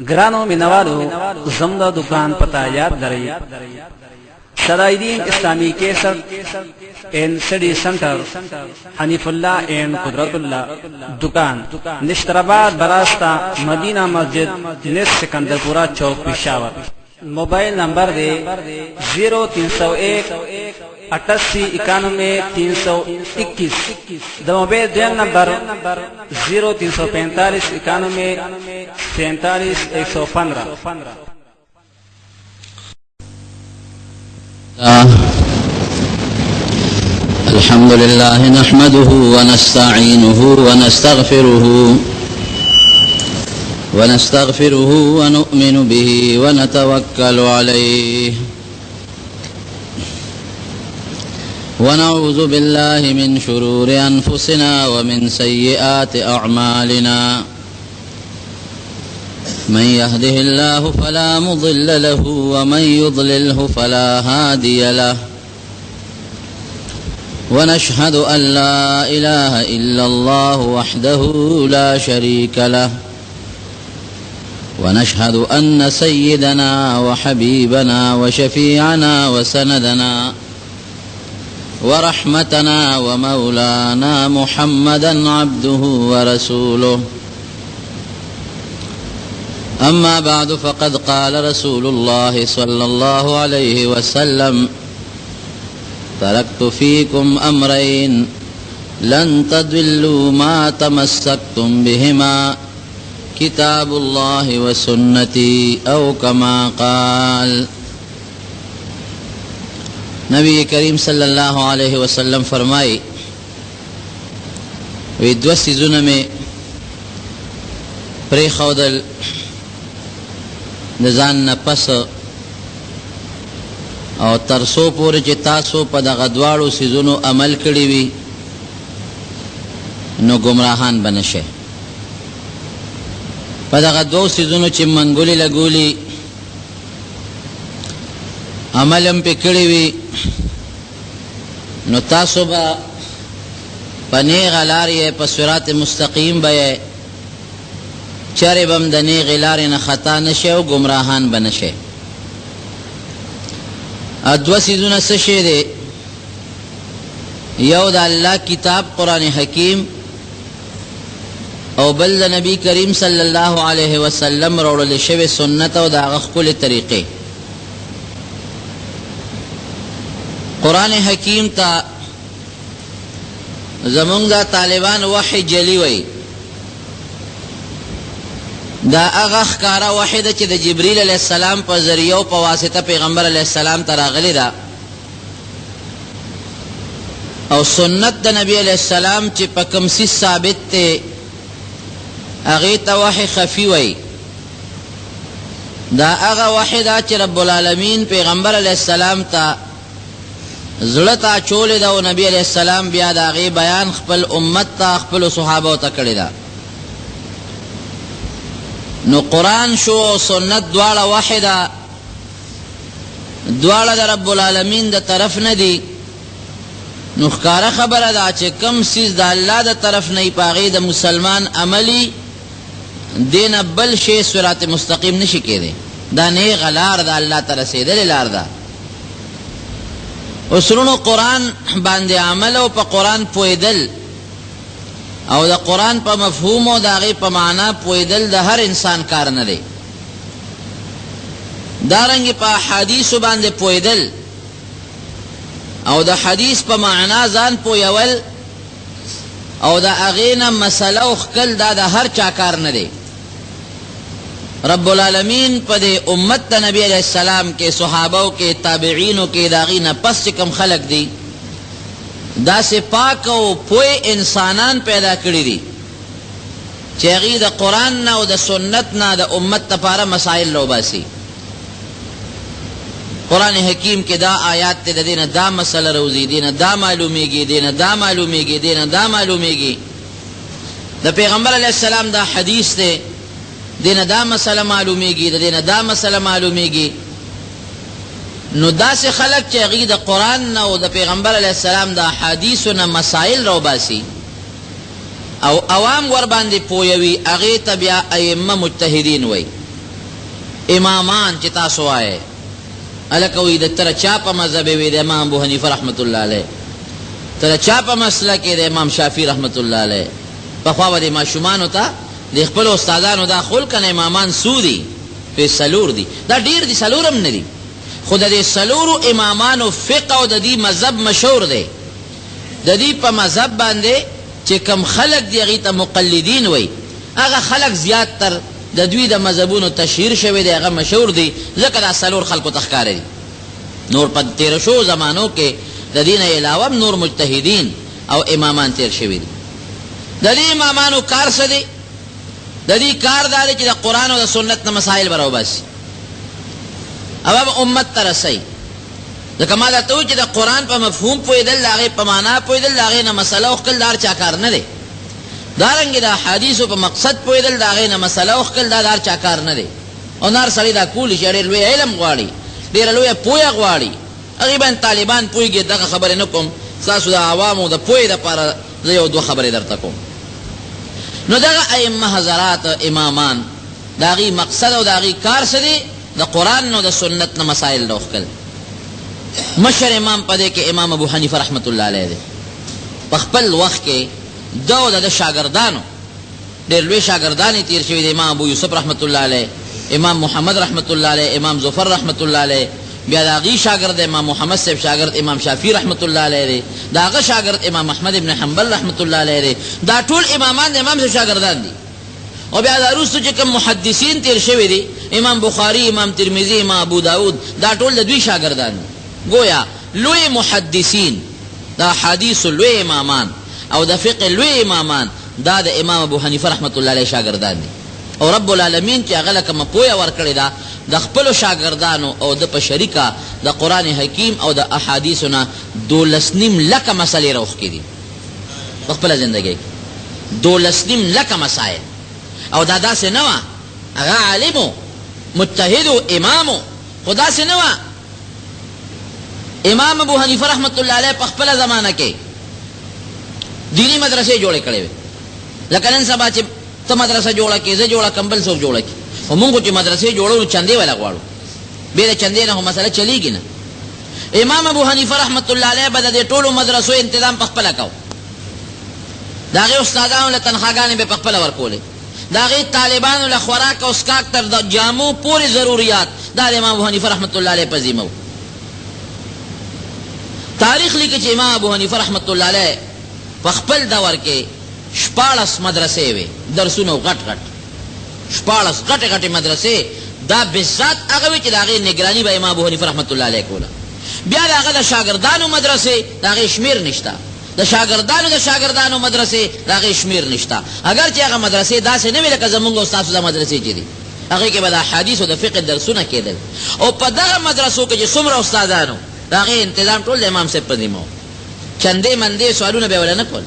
گرانو منوالو زمدہ دکان پتہ یاد لرئی صدائدین اسلامی کیسر این سٹی سنٹر حنیف اللہ این قدرت اللہ دکان نشترآباد براستہ مدینہ مسجد نس سکندرپورہ چوک پشاور موبائل نمبر دے 0301 88 91 321 دا موبائل دویم نمبر 0345 91 47 115 الحمد لله نحمده ونستعينه ونستغفره ونؤمن به ونتوكل عليه ونعوذ بالله من شرور أنفسنا ومن سيئات أعمالنا من يهده الله فلا مضل له ومن يضلله فلا هادي له ونشهد أن لا إله إلا الله وحده لا شريك له ونشهد أن سيدنا وحبيبنا وشفيعنا وسندنا ورحمتنا ومولانا محمدا عبده ورسوله أما بعد فقد قال رسول الله صلى الله عليه وسلم تركت فيكم أمرين لن تضلوا ما تمسكتم بهما كتاب الله وسنتي أو كما قال نبی کریم صلی اللہ علیہ وسلم فرمائی وی دو سیزون میں پری خودل نزان نپس او ترسو پوری چی تاسو پا دا غدوارو سیزونو عمل کری وی نو گمراہان بنشے پا دا غدوارو سیزونو چی منگولی لگولی عملم پی کری وی نو تاسو با پنیغ لاری پا صراط مستقیم بے چرے بم دنیغ لاری نخطا نشے و گمراہان بنشے ادو سیزون سشے دے یو دا اللہ کتاب قرآن حکیم او بل دا نبی کریم صلی اللہ علیہ وسلم روڑ شو سنت و دا غخکل طریقے قرآن حکیم تا زمونگ دا طالبان وحی جلی وی دا اغخ کارا وحی دا چی دا جبریل علیہ السلام پا ذریعو پا واسطہ پیغمبر علیہ السلام تراغلی دا او سنت دا نبی علیہ السلام چی پا کمسی ثابت تے اغیتا وحی خفی وی دا اغا وحی دا چی رب العالمین پیغمبر علیہ السلام تا زلطا چول دا و نبی علیہ السلام بیا دا غی بیان خپل امت تا خپل صحابہ تا کردی دا نو قرآن شو سنت دوالا واحدا دوالا دا رب العالمین دا طرف ندی نو خکارا خبر دا چه کم سیز دا اللہ دا طرف نی پاغی دا مسلمان عملی دین بل شی صراط مستقیم نشی کے دے دا نیغ لار دا اللہ ترسی دل لار دا اسرونو قرآن باندے عمل او پا قرآن پویدل او دا قرآن پا مفہوم او دا غی پا معنی پویدل دا ہر انسان کار ندے دارنگی پا حدیث باندے پویدل او دا حدیث پا معنی زان پویول او دا اغینا مسئلہ اخکل دا ہر چاکار ندے رب العالمین پا دے امت تا نبی علیہ السلام کے صحابوں کے تابعینوں کے داغینا پس چکم خلق دی دا سے پاک و پوئے انسانان پیدا کری دی چیغی دا قرآن نا و دا سنت نا دا امت تا پارا مسائل رو باسی قرآن حکیم کے دا آیات تے دینا دا مسئلہ روزی دینا دا معلومی گی دینا دا معلومی گی دینا دا معلومی گی دا پیغمبر علیہ السلام دا حدیث تے دینا دا مسئلہ معلومی گی دینا دا مسئلہ معلومی گی نو دا سے خلق چاگی دا قرآن نا و دا پیغمبر علیہ السلام دا حدیثو نا مسائل رو باسی او عوام ور باندې پویوي هغه تبع ائمه مجتهدین وای امامان چې تاسو وایې هلکه وایي د تره چا په مذهب وي د امام ابو حنیفه رحمت الله علیه، تره چا په مسلک کې د امام شافعي رحمت الله علیه. پخوا به د ماشومانو ته د خپلو استادانو دا خول کنه امامان څو دي؟ په څلور دي. دا ډېر دي، څلور هم نه دي، خو د دې څلورو امامانو فقه او د دې مذهب مشهور دی. د دې په مذهب باندې چې کم خلق دی هغې ته مقلدین وایي، هغه خلق زیات تر د دوی د مذهبونو تشهیر شوی دی، هغه مشهور دی، ځکه دا څلور خلکو ته ښکاره دي. نور په تېره شوو زمانو کې د دې نه علاوه نور مجتهدین او امامان تیر شوي دي. د دې امامانو کار څه دی؟ د دې کار دا دی چې د قرآن او د سنت نه مسایل به راوباسي او به امت ته رسوي. ځکه ما درته وویل چې د قرآن په مفهوم پوهېدل، د هغې په معنا پوهېدل، د هغې نه مسله وښکل د هر چا کار نه دی. دارنګې د احادیثو په مقصد پوهېدل، د هغې نه مسله وښکل دا د هر چا کار نه دی. او نار سړی دا کولی شي، ډېر لوی علم غواړي، ډېره لویه پوهه غواړي، هغې باندې طالبان پوهېږي. دغه خبرې نه کوم، ستاسو د عوامو د پوهې دپاره زه یو دوه خبرې درته کوم. نو دغه ائمه حضرات امامان د هغې مقصد او د هغې کار څه دی؟ د قرآن او د سنت نه مسایل راوښکل. مشر امام په دې کې امام ابو حنیفه رحمت الله علیه دی. په خپل وخت کې ده او د شاګردانو ډېر لوی شاګردان یې تېر شوي دي. امام ابو یوسف رحمت الله علیه، امام محمد رحمت الله علیه، امام ظفر رحمت الله علیه، بیا د هغې شاګرد امام محمد صاحب شاګرد امام شافعي رحمت الله علیه دی، د هغه شاګرد امام احمد ابن حنبل رحمت الله علیه دی. دا ټول امامان د امام صاحب شاګردان دي. او بیا دا وروسته چې کوم محدثین تېر شوي دي، امام بخاري، امام ترمذي، امام ابو داود، دا ټول د دوی شاګردان دي. گویا لوی محدثین، دا حدیث لوی امامان او د فقه لوی امامان، دا د امام ابو حنیفه رحمت الله علیه شاګردان دي. او رب العالمین چې هغه له کومه پوهه ورکړې ده د خپلو شاګردانو او د په شریکه د قرآن حکیم او د احادیثو نه 12.5 لکه مسلې راوښکې دي په خپله زندګۍ کې. 12.5 لکه مسایل. او دا داسې نه وه، هغه عالمو مجتهدو امامو، خو داسې نه وه. امام ابو حنیفه رحمت الله علیه په خپله زمانه کې دینی مدرسې جوړې کړې وې. لکه نن سبا چې ته مدرسه جوړه کړې، زه جوړه کړم، بل څوک جوړه کړي. خو مونږ چې مدرسې جوړو نو چندې وله غواړو، بې د چندې نه خو مسله چلېږي نه. امام ابو حنیفه رحمت الله علیه به د دې ټولو مدرسو انتظام په خپله کو. د هغې استادانو له تنخواګانې به په خپله ورکولې، د هغې طالبانو له خوراک او څښاک تر د جامو پورې ضروریات دا د امام ابو حنیفه رحمت الله علیه په ذمه و. تاریخ لیکي چې امام ابو حنیفه رحمت الله علیه په خپل دور کې 14 مدرسې وې، درسونه غټ غټ 14 غټې غټې مدرسې. دا بالذات هغه وې چې د هغې نګراني به امام ابو حنیفه رحمت الله علیه کوله. بیا د هغه د شاګردانو مدرسې د هغې شمېر نشته، د شاګردانو مدرسې د هغې شمېر نشته. اگر چې هغه مدرسې داسې نه وې لکه زمونږ او ستاسو د مدرسې چې دي، هغې کې به د احادیث او د فقه درسونه کېدل. او په دغه مدرسو کې چې څومره استادانو د هغې انتظام ټول د امام صاحب په ذمه و. چندې مندې سوالونه به یې وله نه کول.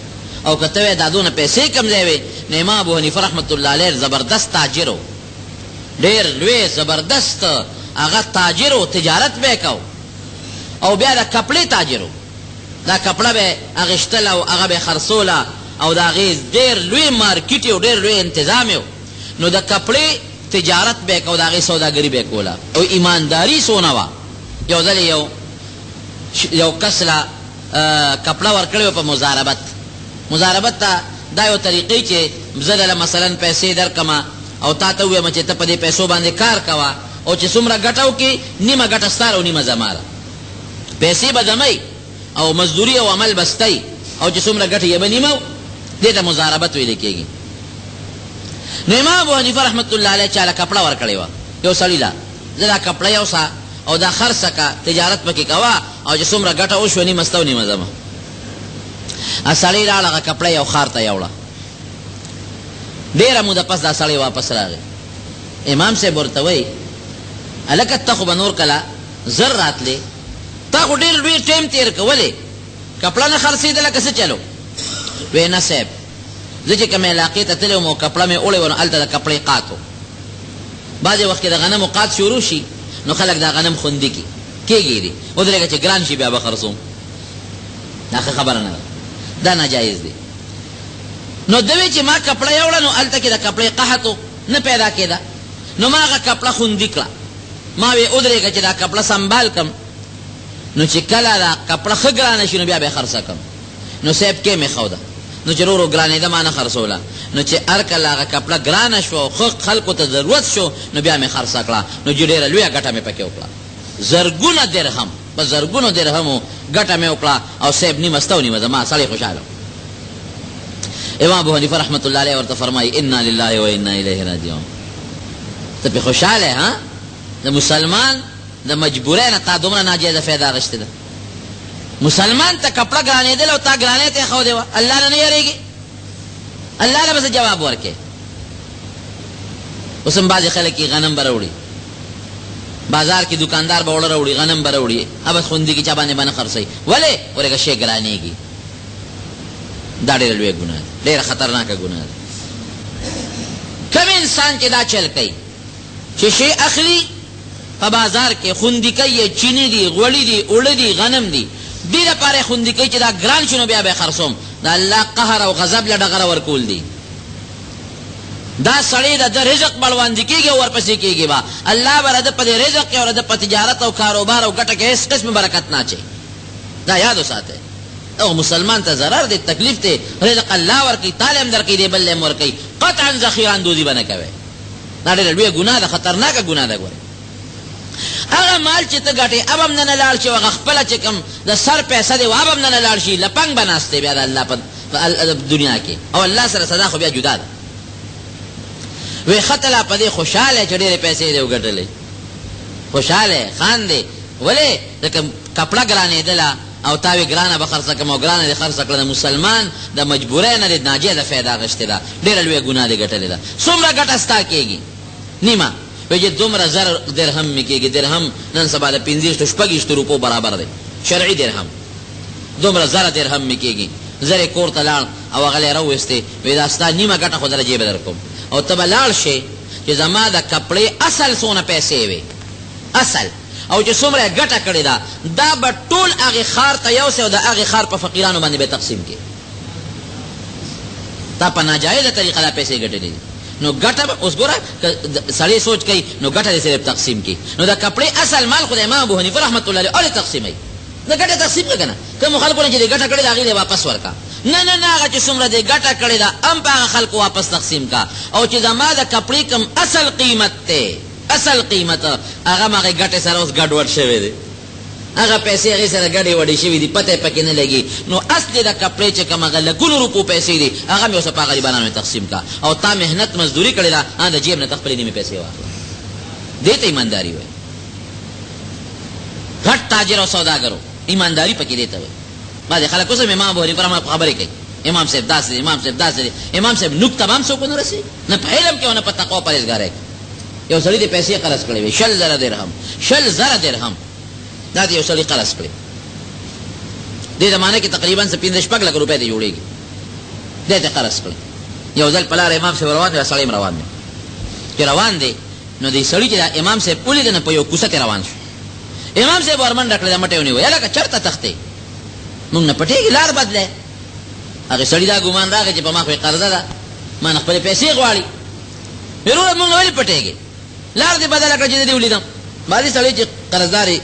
او که ته وایې دا دونه پیسې کم ځای وې، نو امام ابو حنیفه رحمت الله علیه زبردست تاجر و، ډېر لوی زبردست هغه تاجر و، تجارت به یې کو. او بیا د کپړې تاجر و، دا کپړه به یې اخېستله او هغه به یې خرڅوله او د هغې ډېر لوی مارکیټ و، ډېر لوی انتظام و. نو د کپړې تجارت به یې کو، د هغې سوداګري به یې کوله. او ایمانداري څونه وه. یو ځل یو کس له کپړه ورکړې وه په مزاربت ته دا یو طریقې چې زه دله مثلا پیسې درکمه او تا ته ووایم چې ته په دې پیسو باندې کار کوه، او چې څومره ګټه وکړي نیمه ګټه ستا او نیمه زما ده. پیسې به زمئ او مزدوري او عمل به ستئ، او چې څومره ګټه یې به نیمه. دې ته مزاربت ویل کېږي. نو امام ابو حنیفه رحمت الله علیه چاله کپړه ورکړې وه یو سړي له، زه دا کپړه یوسه او دا خرڅه که، تجارت پکې کوه، او چې څومره ګټه وشوه نیمه سته او نیمه زما. سړی راړه هغه کپړه یو ښار ته یوړه. ډېره موده پس دا سړی واپس راغی. امام صاحب ورته وایي هلکه ته خو به نور کله زر راتلې، تا خو ډېر لوی ټایم تېر کولی، کپړه نه خرڅېدله که څه چلو؟ وی نه صاحب، زه چې کومې علاقې ته تللی وم او کپړه مې وړې وه نو هلته د کپړې قات و. بعضې وخت کې د غنمو قات شروع شي نو خلک دا غنم خوندي کېږي دي، ودرېږه چې ګران شي بیا به خرڅوم. دا ښه خبره نه ده، دا ناجایز دی. نو دوی چې ما کپړه یوړه نو هلته کې د کپړې قحط نه پیدا کېده. نو ما هغه کپړه خوندي کړه ما وی ودرېږه چې دا کپړه سنبال کم نو چې کله دا کپړه ښه ګرانه شي نو بیا به یې خرڅه کم نو صاحب کې مې ښوده نو چې ورو ګرانېده ما نه خرڅوله نو چې هر کله هغه کپړه ګرانه شوه ښه خلکو ته ضرورت شو نو بیا مې خرڅه کړه نو چې ډېره لویه ګټه مې پکې وکړه زرګونه درهم په زرګونو درهمو ګټه مې وکړه او صاحب نیمه سته او نیمه زما سړی خوشحاله امام ابو حنیفه رحمت الله علیه ورته فرمایي انا لله و انا الیه راجعون ته پې خوشحاله ها د مسلمان د مجبورۍ نه تا دومره ناجایزه فایده اخیستې ده مسلمان ته کپړه ګرانېدل او تا ګرانۍ ته یې ښودې وه الله نه نه یېرېږي الله له به جواب ورکې اوس هم بعضې خلک یې غنم به راوړي بازار کې دکاندار به وړه راوړي غنم به راوړي بس خوندي کې چا باندې به نه خرڅوي ولې ورېږه شی ګرانېږي دا ډېره لویه ګناه ده ډېره خطرناکه ګناه ده کم انسان چې دا چل کوي چې شی اخلي په بازار کې خوندي کوي چینی دي غوړي دي اوړه دي غنم دي دې لپاره یې خوندي کوي چې دا ګران شي نو بیا به یې خرڅوم د الله قهر او غضب له ډغره ورکول دي دا سړی د رزق بړواندې کېږي او ورپسې کېږي به الله به د په دې رزق کې او د په تجارت او کاروبار او ګټه کې هېڅ قسم برکت نه اچوي دا یاد وساتئ او مسلمان ته ضرر دی تکلیف دی رزق الله ورکوي تاله هم درکوي دی بل هم ورکوي قطعا ذخیره اندوزي به نه کوئ دا ډېره لویه ګناه ده خطرناکه ګناه ده ګورئ هغه مال چې ته ګټې اب هم نه نه لاړ شي او هغه خپله چې کوم د سر پیسه دی اب هم نه نه لاړ شي لپنګ به ناست دی بیا د الله په دنیا کې او الله سره سزا خو بیا جدا ده وی ښه لا په دې خوشحاله چې ډېرې پیسې دې وګټلې خوشحاله خاندې ولې ځکه کپړه ګرانېدله او تا وی ګرانه به خرڅه کړم او ګرانه دې خرڅه کړه د مسلمان د مجبورۍ نه دې ناجیزه فایده اخیستې ده ډېره لویه ګناه دې ګټلې ده څومره ګټه ستا کېږي نیمه وی چې دومره زر درهم مې کېږي درهم نن سبا د 15 شپږ روپو برابر دی شرعي درهم دومره زره درهم مې کېږي زر یې کور ته لاړ او هغه یې راویستې وی دا ستا نیمه ګټه خو دله جیبه در کوم او ته به لاړ شې چې زما د کپړې اصل څونه پیسې وې اصل او چې څومره یې ګټه کړې ده دا به ټول هغې ښار ته یوسې او د هغې ښار په فقیرانو باندې به تقسیم کړي تا په ناجایزه طریقه دا پیسې ګټلې دي نو ګټه به اوس ګوره سړی سوچ کوي نو ګټه دې صرف تقسیم کړي نو د کپړې اصل مال خو د امام ابو حنیفه رحمت الله علیه ولې تقسیموي د ګټه تقسیم کړه که نه کومو خلکو نه چې دې ګټه کړې ده هغې دې واپس ورکړه نه نه نه هغه چې څومره دې ګټه کړې ده هم په هغه خلکو واپس تقسیم کا او چې زما د کپړې کوم اصل قیمت دی اصل قیمت هغه هم هغې ګټې سره اوس ګډوډ شوی دی هغه پیسې هغې سره ګډې وډې شوي دي پته یې پکې نه لګي نو اصل د کپړې چې کوم هغه لکونو روپو پیسې دي هغه مې اوس په غریبانو تقسیم کا او تا محنت مزدوري کړې ده د جیب نه ته خپلې نیمې پیسې واخله دې ته ایمانداري وایي غټ تاجر او سوداګرو ایمانداري پکې دې ته وایي بعضې خلک اوس هم امام ابو حنیفه رحمه خبرې کوي امام صاحب داسې دی امام صاحب داسې دی امام صاحب نوک تمام څوک ونه رسېږي نه په علم کې او نه په تقوا پرهېزګارۍ کې یو سړي دې پیسې قرض کړې وې 10,000 درهم 10,000 درهم دا دې یو سړي قرض کړې دې زمانه کې تقریبا 15 لک روپۍ دې جوړېږي دې ته قرض کړې یو ځل په لاره امام صاحب روان دی سړی هم روان دی چې روان دی نو دې سړي چې دا امام صاحب ولید نه په یو کوڅه کې روان شو امام صاحب ورمنډه کړې دا مټې ونیوی هلکه چېرته تښتې مونږ نه پټېږي لار بدلی هغې سړي دا ګمان راغی چې په ما خو یې قرضه ده ما نه خپلې پیسې غواړي وروره مونږ نه ولې پټېږي لار دې بدله کړه چې دې ولیدم بعضې سړی چې قرضدارې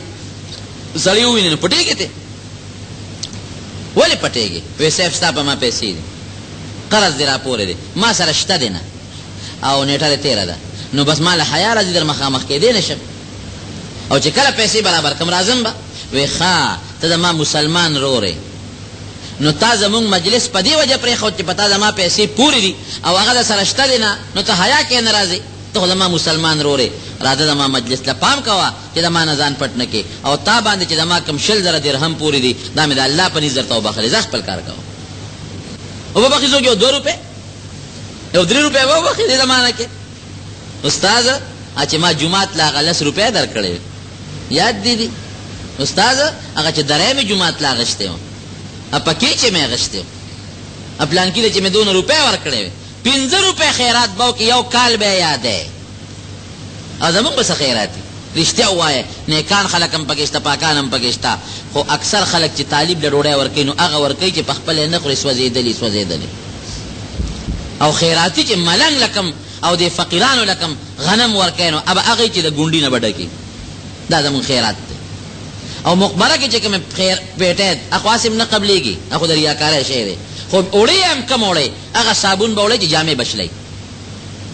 سړی وویني نو پټېږي ته ولې پټېږي وی صاحب ستا په ما پیسې دي قرض دې راپورې دی ما سره شته دی نه او نیټه دې تېره ده نو بس ما له حیا راځي در مخامخ کېدی نه شم او چې کله پیسې برابر کم راځم به وی ښه ته زما مسلمان رورې نو تا زمونږ مجلس په دې وجه پرېښود چې په تا زما پیسې پورې دي او هغه در سره شته دی نه نو ته حیا کې نه راځې ته خو زما مسلمان رورې راځه زما مجلس له پام کوه چې زما نه ځان پټ نه کې او تا باندې چې زما کوم 10,000 درهم پورې دي دا مې د الله په نظر ته وبخلې ځه خپل کار کوه وبخې څوک یو 2 روپۍ یو 3 روپۍ وبخې دې زمانه کې استاذه چې ما جومات له هغه 10 روپۍ در کړې یاد دي دي استاذه هغه چې درې مې جومات له اغشتې وم پکې چې مې اغشتې وم پلانکي له چې مې 2 روپۍ ورکړې وې 15 روپۍ خیرات به وکړي یو کال به یې یادی او زمونږ به څه خیرات دي رښتیا ووایه نیکان خلک هم پکې شته پاکان هم پکې شته خو اکثر خلک چې طالب له ډوډۍ ورکوي نو هغه ورکوي چې په خپله یې نه خوري سوځېدلي او خیراتي چې ملنګ لکم او د فقیرانو لکم غنم ورکوي نو ابه هغه چې د ګونډي نه به ډکي دا زمونږ خیرات دی او مقبره کې چې کوم خیر پیټه اقواسم نه قبليږي اخو د ریاکاره شی دی خو اوړی هم کم اوړی هغه صابون به اوړی چې جامې بشلی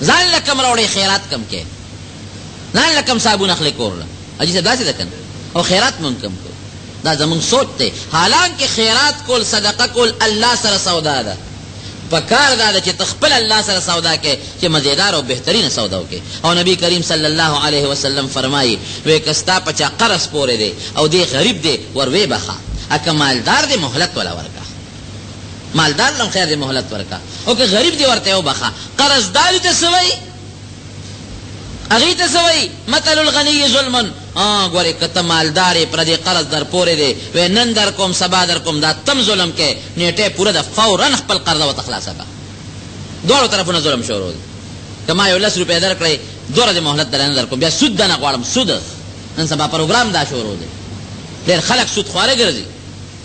ځان له کم راوړی خیرات کم کې ځان له کم صابون اخلي کورله اجي څه داسې ده کنه او خیرات مونږ کم کو دا زمونږ سوچ دی حالانکه خیرات کول صدقه کول الله سره سودا ده پکار دا چې تخپل الله سره سودا کې چې مزیدار او بهترین سودا وکې او نبی کریم صلی الله علیه وسلم فرمایي وې کستا پچا قرض پورې دی او دی غریب دی ور وې بخا اکه مالدار دی مهلت ولا ورکا مالدار لم خیر دی مهلت ورکا او که غریب دی ورته وبخا قرضدار ته سوي اغه ته سوي مثل الغنی ظلم ګوره کته مالدار پر دې قرض در پورې دی و نن در کوم سبا در کوم دا تم ظلم کې نیټه پوره د فورا خپل قرض او تخلاصه کا دوه طرفونه ظلم شروع دي کما یو 10 روپے درکړي دوره د مهلت درنه در کوم بیا سود نه غواړم سود نن سبا پروګرام دا شروع دي ډېر خلک سود خواره ګرځي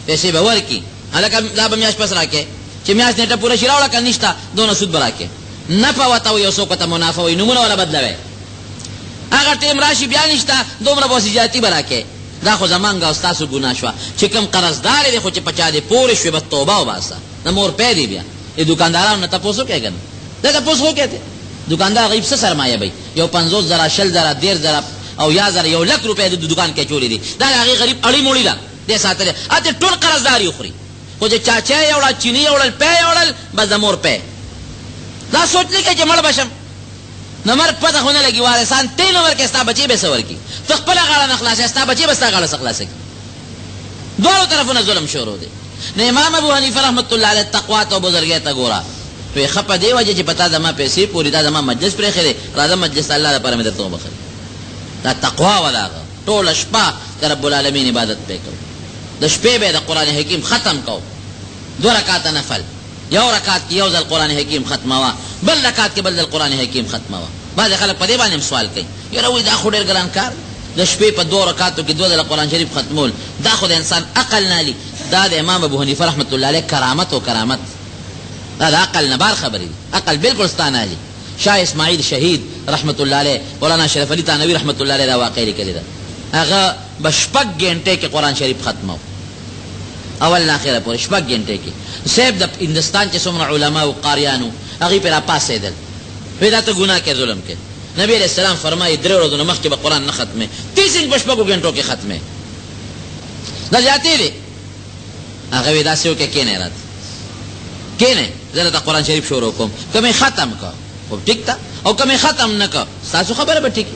پیسې به ورکی الکه دا به میاش پس راکې چې میاش نیټه پوره شراوله کنيشتا دونه سود براکې نه پوتاو یو څوک ته منافع وي نمونه ولا بدلوي اگر ټیم راشي بیا نشته دومره بوسیجاتی براکې دا خو زمانګه استاسو ګناه شو چې کوم قرضدار دی خو چې پچا دی پورې شوی به توبه وباسه نه مور پې دی بیا ای دکاندارانو ته پوسو کې کنه دا تاسو کوته دکاندار غیب څه سرمایه به یو 50,000 شل 10,000 او 10,000 یو لک روپے د دکان کې چولې دي دا هغه غریب اړی موړی لا دې ساتره اته ټول قرضداري خوري خو چې چاچا یوړه چینی یوړل پې یوړل بس د مور پې دا سوچ لیکه چې مړ بشم نمر پته خونه لګي وارثان تین عمر کې ستا بچي به سور کی تخپل غاړه نخلاص ستا بچي به ستا غاړه سخلاص کی دوه طرفونه ظلم شروع دي نه امام ابو حنیفه رحمت الله علیه تقوا او بزرګی ته ګورا په خپه دی وجه چې پتا زما پیسې پوری دا زما مجلس پرې خره راځه مجلس الله لپاره مې درته وبخل دا تقوا ولا ټول شپه رب العالمین عبادت وکړو د شپې به د قران حکیم ختم کو دو رکعات نفل یو رکعت کې یو ځل قران حکیم ختموا بل رکعت کې بل ځل قران حکیم ختموا بعض خلک په دې باندې سوال کوي یره وې دا خو ډېر ګران کار د شپې په دوه رکعاتو کې دوه ځله قران شریف ختمول دا خو د انسان عقل نه لي دا د امام ابو حنیفه رحمت الله علیه کرامت او کرامت دا د عقل نه بار خبرې عقل بالکل ستانه دي شاه اسماعیل شهید رحمت الله علیه مولانا شرف علي تانوی رحمت الله علیه دا واقع لیکلی دا هغه بشپک غنټه کې قران شریف ختمو اول نه اخره پورې شپږ غنټه کې سیب د هندستان چې څومره علما او قاریانو هغه پر پاسې دل ودا ته ګناه کې ظلم کې نبی علیہ السلام فرمایي درې ورځې مخکې به قران نه ختمه 30 بشپږ غنټو کې ختمه دا جاتی دي هغه ودا سيو کې کینه رات کینه زه ته قران شریف شروع کوم کومه ختم کا او ټیک تا او کومه ختم نه کا تاسو خبره به ټیک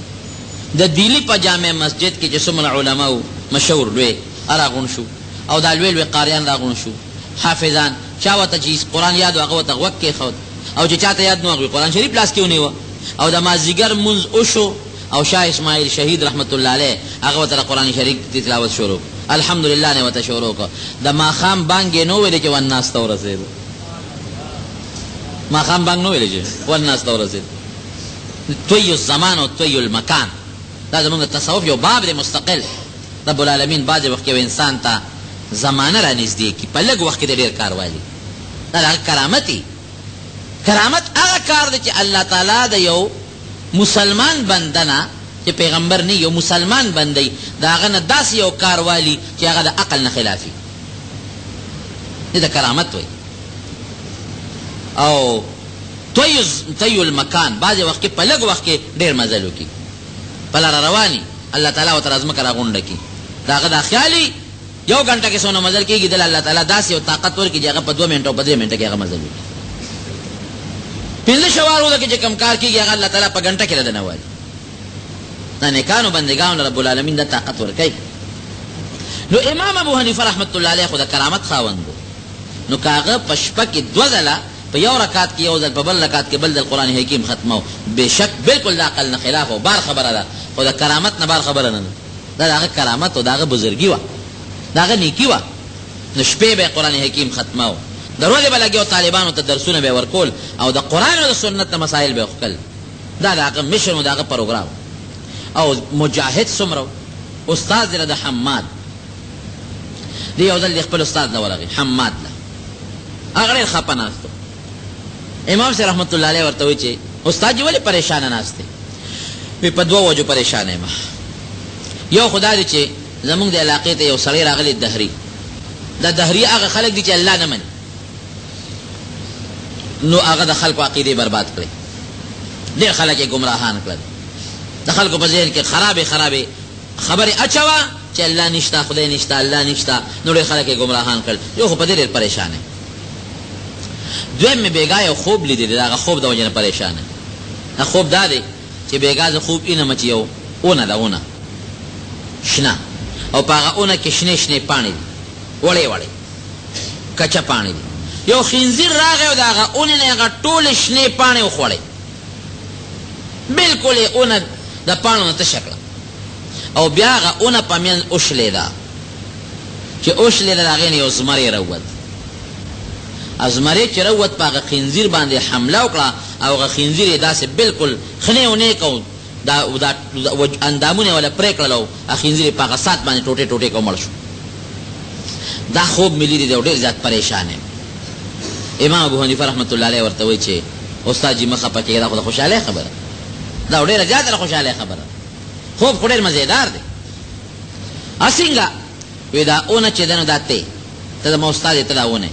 د دیلی په جامع مسجد کې چې څومره علما او مشهور لوی اراغون شو او د لوی قاریان راغون شو حافظان چاوته چې قران یاد هغه ته وکه خود او چې چاته یاد نو هغه قران شریف لاس کې ونیو او د مازیګر منځ او شو او شاه اسماعیل شهید رحمت الله علیه هغه ته قران شریف تلاوت شروع الحمدلله نه وته شروع کو د ماخام بانګ نو ویل چې وناس ته ورسېد ماخام بانګ نو ویل چې وناس ته ورسېد توي الزمان او توي المكان دا زموږ تصوف یو باب دی مستقل رب العالمین بعض وخت یو انسان ته زمانه را نږدې کی په لږ وخت کې ډېر کار والی دا کرامتي کرامت هغه کار دی چې الله تعالی د یو مسلمان بندنا چې پیغمبر نه یو مسلمان بندي دا هغه نه داسې یو کار والی چې هغه د عقل نه خلافي دا کرامت وي او طي المكان بعض وخت کې په لږ وخت کې ډېر مزل وکي په لار رواني الله تعالی او ترازم کرا غونډه کی دا هغه د خیالي یو غنټه کې سونه مزل کېږي د الله تعالی داسې یو طاقت ورکړي چې هغه په 2 منټو په 3 منټه کې هغه مزل وکړي پنځه شوارو کې چې کم کار کېږي هغه الله تعالی په غنټه کې لدنه وایي نه نیکانو بندګانو رب العالمین د طاقت ورکړي نو امام ابو حنیفه رحمت الله علیه خو د کرامت خاوند نو کاغه پشپه کې 2 ځله په یو رکعت کې یو ځل په بل رکعت کې بل د قران حکیم ختمو بشک بالکل د عقل نه خلاف او بار خبره ده او د کرامت نه بار خبره نه ده دا هغه کرامت او دا هغه بزرګي و دا هغه نیکی و نشپې به قران حکیم ختمو دروازه بلګیو طالبانو ته درسونه به ورکول او د قران او د سنت مسائل به خپل دا هغه مشن او دا هغه پروګرام او مجاهد سمرو استاد زره د حماد دی یو ځل خپل استاد لا ورغی حماد لا هغه خپناستو امام سي رحمت الله علیه ورته وی چې استاد جی ولې پریشان ناست دی؟ وی په دوه وجو پریشان یم. یو خدا دی چې زمونږ د علاقې ته یو سړی راغلی دهري. دا دهري هغه خلک دي چې الله نه مني، نو هغه د خلکو عقیدې برباد کړي، ډېر خلک یې ګمراهان کړل، د خلکو په ذهن کې خرابې خبرې اچوه چې الله نشته، خدای نشته، الله نشته، نو ډېر خلک یې ګمراهان کړل. یو خو په دې ډېر پریشان یم. دویم مې بېګا یو خوب لیدلی دی، د هغه خوب د وجې نه پریشان یم. دا خوب دا دی چې بېګا زه خوب اینم چې یو اونه ده، اونه شنه، او په هغه اونه کې شنې پاڼې دي، وړې کچه پاڼې دي. یو خنزیر راغی او د هغه اونې نه یې هغه ټولې شنې پاڼې وخوړې، بلکل یې اونه د پاڼو نه تشه کړه، او بیا هغه اونه په منځ اوشلېده. چې اوشلېده د هغې نه یو زمری راووت. زمری چې راووت په هغه خنزیر باندې حمله وکړه، او هغه خنزیر یې داسې بلکل خنې و نیک او دا اندامونه یې وله پرې کړل، او هغه خنزیر یې په هغه سات باندې ټوټې کړه، مړ شو. دا خوب مې لیدی دی او ډېر زیات پریشان یم. امام ابو حنیفه رحمت الله علیه ورته وایي چې استاد جي مه خفه کېږه، دا خو د خوشحالۍ خبره، دا ډېره زیاته د خوشحالۍ خبره. خوب خو ډېر مزېدار دی. څنګه؟ وی دا اونه چې ده نو دا ته زما استاد یې ته دا اونه،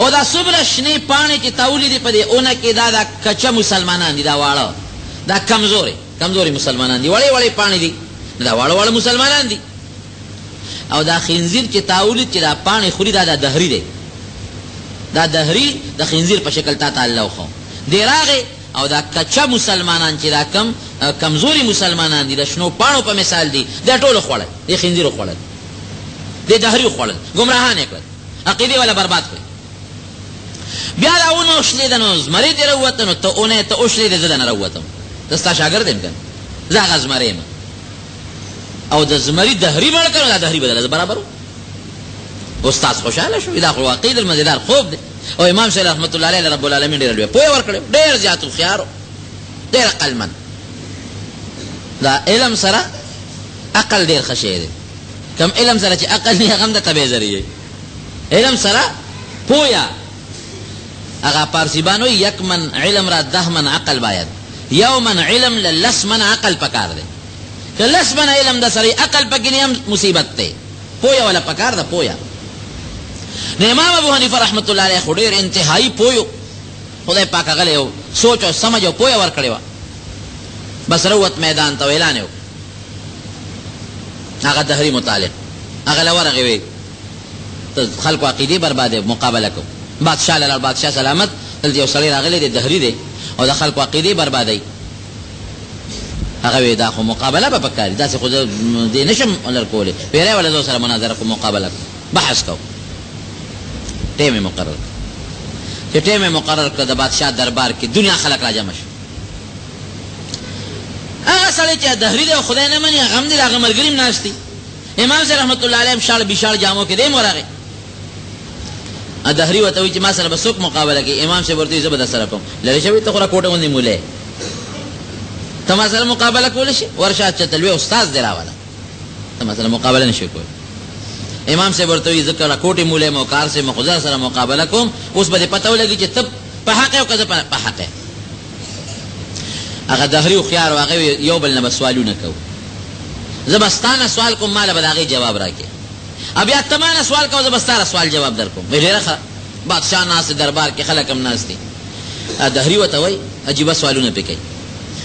او دا څومره شنې پاڼې چې تا ولیدې په دې اونه کې، دا کچه مسلمانان دي، دا واړه، دا کمزوري مسلمانان دي، وړې پاڼې دي، دا واړه مسلمانان دي. او دا خنزیر چې تا ولید چې دا پاڼې خوري، دا دهري دی، دا دهري د خنزیر په شکل تا ته الله وښو. دی راغې او دا کچه مسلمانان چې دا کمزوري مسلمانان دي، د شنو پاڼو په مثال دي، دا ټولو خوړل، دی خنزیر وخوړل، دی دهري وخوړل، ګمراهان یې کړل، عقیدې والا برباد کړل. بیا دا اونه اوشلېده، نو زمری دې راووته، نو ته اونه ته اوشلېده، زه دنه راووتم، زه ستا شاګرد یم که زه هغه زمری یم. او د زمری دهري مړ کړو، دا دهري بدله زه برابر و. استاد خوشحاله شو. دا خو واقعي ډېر مزېدار خوب دی. او امام صاحب رحمت الله علیه رب العالمین ډېره لویه پوهه ورکړې، ډېر زیات هوښیار و، ډېر عقلمند. دا علم سره عقل ډېر ښه شی دی. کم علم سره چې عقل نه هغه هم د تبې ذریعې، علم سره پوهه. هغه پارسیبان وایي یک من علم را 10 من عقل باید، یو من علم للس من عقل پکار دی. که لس من علم د سره عقل پکې نه هم مصیبت دی، پوهه ولا پکار ده، پوهه. نو امام ابو حنیفه رحمت الله علیه خو ډېر انتهایی پوه، خدای پاک هغه له یو سوچ او سمج او پوهه ورکړې وه. بس راووت میدان ته، اعلان یې وکړ، هغه دهري متعلق، هغه له ورغې وی ته خلکو عقیدې بربادې، مقابله کوو. بادشاه لاله، بادشاه سلامت، دلته یو سړی راغلی دی دهري دی او د خلکو عقیدې بربادوي. هغه وی دا خو مقابله به پکاري، داسې خو دې نشم لرکولی، پیری ولا زه سره مناظره کوم، مقابله کوم، بحث کوم. ټیم یې مقرر کړ. چې ټیم یې مقرر کړ، د بادشاه دربار کې دنیا خلک را جمع شو. هغه سړی چې دهري دی او خدای نه مني، هغه هم دی، هغه ملګري هم ناست دي. امام صاحب رحمت الله علیه هم شاړ بیشاړ جامو کې دی هم ورغی. دهري ورته وایي چې ما سره به څوک مقابله کوي؟ امام صاحب ورته وایي زه به در سره کوم. لرې شوي ته خو را کوټه غوندې مولی، ته ما سره مقابله کولی شي؟ ورشه چې تلوی استاد دی راوله، ته ما سره مقابله نه شي کولی. امام صاحب ورته وایي زه که را کوټې مولی یم او کار صاحب م خو زه سره مقابله کوم، اوس به دې پته ولګي چې ته په حق یې او که زه په حق یم. هغه دهري هوښیار و، هغه یو بل نه به سوالونه کوو، زه به ستا نه سوال کوم، ما له به د هغې جواب راکړې، بیا ته ما نه سوال کوه، زه به ستا سوال جواب در کوم. ډېره ښه. بادشاه ناست دربار کې، خلک هم ناست دي. دهري ورته وایي عجیبه سوالونه پې کوي.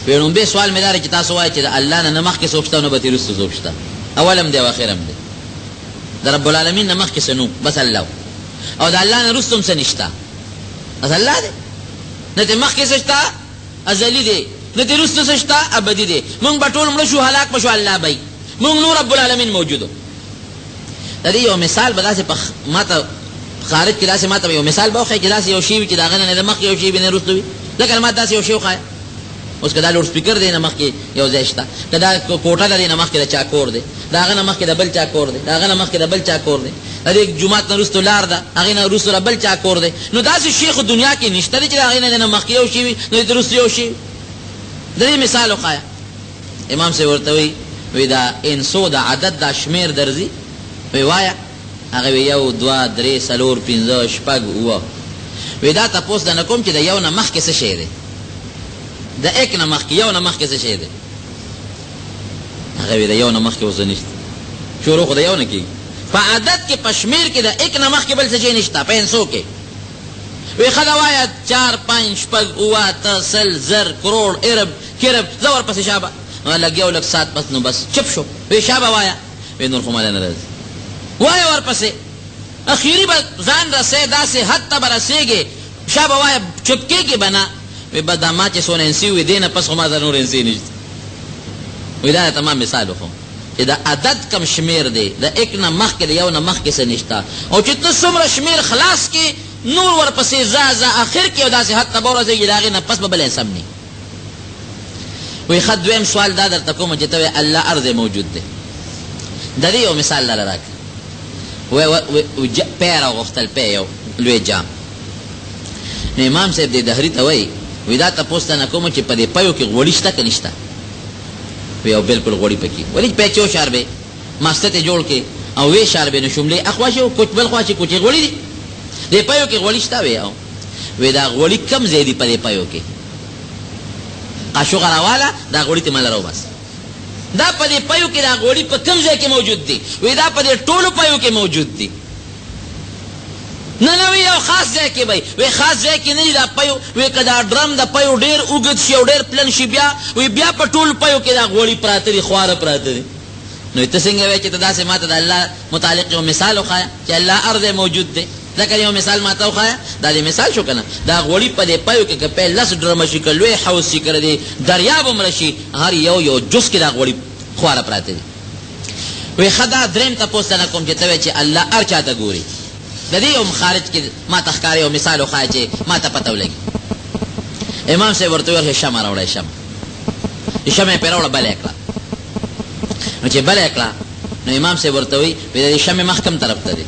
وی لومبی سوال مې دا دی چې تاسو وایئ چې د الله نه مخکې څوک شته، نو به ترې وروسته څوک شته، اول هم دی او اخر هم دی. د رب العالمین نه مخکې څه نو، بس الله، او د الله نه وروسته هم څه نشته، بس الله دی. نه ترې مخکې څه شته، ازلي دی، نه ترې وروسته څه شته، ابدي دی. موږ به ټول مړه شو، هلاک به شو، الله به موږ نو رب العالمین موجود و. د دې یو مثال به داسې ما ته خارج کې داسې ما ته یو مثال به وښایي چې داسې یو شی وي چې د هغه نه د مخکې یو شی وي نه وروسته وي. ځکه ما داسې یو شی وښایه، اوس که دا لوډ سپیکر دی نه مخکې یو ځای شته، که دا کوټه ده دی نه مخکې د چا کور دی، د هغه نه مخکې د بل چا کور دی، د هغه نه مخکې د بل چا کور دی، د دې جومات نه وروسته لار ده، هغې نه وروسته د بل چا کور دی. نو داسې شی خو دنیا کې نشته دی چې د هغې نه مخکې یو شی وي نو د وروسته یو شی وي. د دې مثال وښایه. امام صاحب ورته وایي دا انسو د عدد دا شمېر درځي؟ وایي وایه. هغه وی 1 2 3 4 5 6 7 8. وی دا تاسو نه کوم چې د یو نه مخکې څه شی دی، د ایک نه مخکې یو نه مخکې څه شی دی هغه وی د یو نه مخکې اوس نشته شروع خو د یو نه کېږي په عدد کې په شمیر کې د ایک نه مخکې بل څه شی نشته پینسو کې وی ښه ده وایه 4 5 شپږ 9 10 سل زر کروڑ ارب کرب زه ورپسې شابه لږ یو لږ سات بس نو بس چپ شو وی شابه وایه وی نور خو ماله نه راځي وایه ورپسې اخیری به ځان رسې داسې حد ته به رسېږې شابه وایه چپ کېږي به نه وی بس دا ما چې څونه انسي وي دې نه پس خو ما سره نور انسي نشته وی دا تمام مثال وخو چې د عدد کم شمیر دی د ایک نه مخکې د یو نه مخکې څه نشته او چې ته څومره شمیر خلاص کې نور ورپسې ځه آخر کې یو داسې حد ته به ورسېږي د هغې نه پس به بل حساب نه وی ښه دویم سوال دا درته کوم چې ته وایې الله عرض موجود دی د دې یو مثال لره راکړه پی راغوښتل پی یو لوی جام نو امام صاحب دې دهري ته وایي وی دا تپوس تنه کوم چې په دې پیو کې غوړي شته که نشته وی او بالکل غوړي پکې ولې پی چو شاربې ماسته ته جوړ کې او وی شاربې نو شملې اخوا شي او کوچ بل خوا چې کوچې غوړي دي دې پیو کې غوړي شته وی او وی دا غوړي کم ځای دي په دې پیو کې قاشوغه راواله دا غوړي ته مال راو بس دا په دې پیو کې دا غوړي په کم ځای کې موجود دي وی دا په دې ټولو پیو کې موجود دي نه وی یو خاص ځای کې وی خاص ځای کې نه دي دا پیو وی که دا ډرم د پیو ډېر اوږد شي او ډېر پلن شي بیا په ټولو پیو کې دا غوړي پراته دي خواره پراته دي نو ته څنګه وایې چې ته داسې ما ته د الله متعلق یو مثال وښایه چې الله عرض موجود دی ځکه یو مثال ما ته وښایه دا دې مثال شو که نه دا غوړي په دې پیو کې که پی 10 ډرمه شي که لوی حوض شي که د دریاب هم راشي هر یو جز کې دا غوړي خواره پراته دي وی ښه دا درېیم تپوس ته نه کوم چې ته وایې چې الله هر چا ته ګوري د دې یو خارج کې ما ته ښکاره یو مثال وښایه چې ما ته پته ولګي امام صاحب ورته وویل شمع راوړی شمع یې پرې راوړه بله یې کړه نو چې بله یې کړه نو امام صاحب ورته وایي د دې شمع مخ کم طرف ته دی